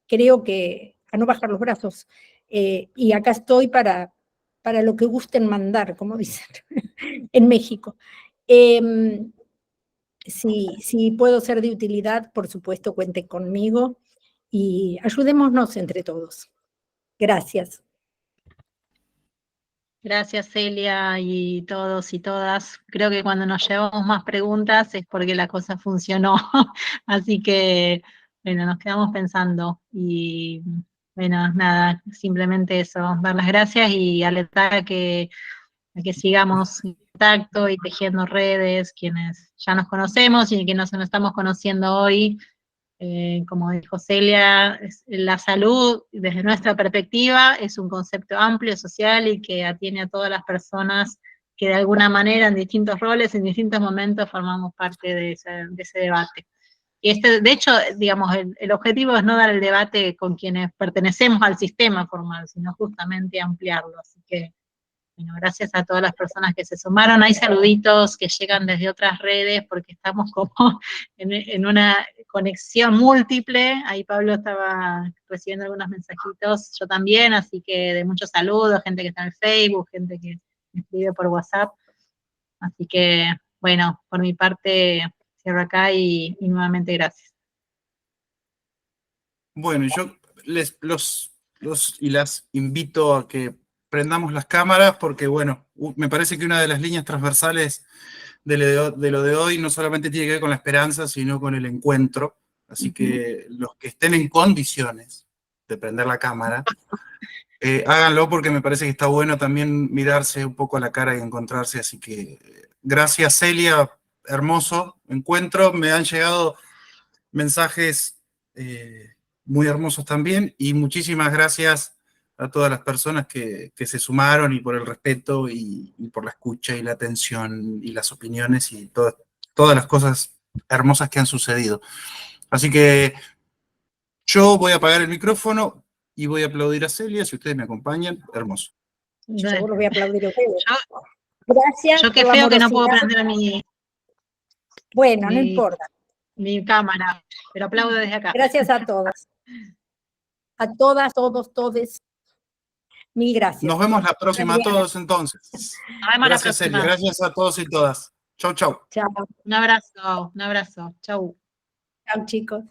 creo que a no bajar los brazos. Y acá estoy para lo que gusten mandar, como dicen en México. Si puedo ser de utilidad, por supuesto, cuenten conmigo y ayudémonos entre todos. Gracias. Gracias, Celia, y todos y todas. Creo que cuando nos llevamos más preguntas es porque la cosa funcionó. Así que, bueno, nos quedamos pensando. Y, bueno, nada, simplemente eso, dar las gracias y alertar a que sigamos en contacto y tejiendo redes, quienes ya nos conocemos y quienes nos estamos conociendo hoy. Como dijo Celia, la salud desde nuestra perspectiva es un concepto amplio, social y que atiene a todas las personas que de alguna manera en distintos roles, en distintos momentos formamos parte de ese debate. Y de hecho, digamos, el objetivo es no dar el debate con quienes pertenecemos al sistema formal, sino justamente ampliarlo. Así que, bueno, gracias a todas las personas que se sumaron. Hay saluditos que llegan desde otras redes porque estamos como en una conexión múltiple. Ahí Pablo estaba recibiendo algunos mensajitos, yo también, así que de muchos saludos, gente que está en Facebook, gente que me escribe por WhatsApp. Así que, bueno, por mi parte cierro acá y nuevamente gracias. Bueno, yo los y las invito a que prendamos las cámaras porque, bueno, me parece que una de las líneas transversales de lo de hoy no solamente tiene que ver con la esperanza, sino con el encuentro. Así que los que estén en condiciones de prender la cámara, háganlo porque me parece que está bueno también mirarse un poco a la cara y encontrarse. Así que gracias, Celia, hermoso encuentro. Me han llegado mensajes muy hermosos también y muchísimas gracias a todas las personas que se sumaron y por el respeto y por la escucha y la atención y las opiniones y todas las cosas hermosas que han sucedido. Así que yo voy a apagar el micrófono y voy a aplaudir a Celia, si ustedes me acompañan, hermoso. Yo seguro voy a aplaudir a ustedes. Gracias. Yo qué feo que no puedo prender Bueno, no importa. Mi cámara, pero aplaudo desde acá. Gracias a todos. A todas, todos, todes. Mil gracias. Nos vemos la próxima a todos entonces. Gracias, Celia. Gracias a todos y todas. Chau, chau. Chao. Un abrazo, un abrazo. Chau. Chao, chicos.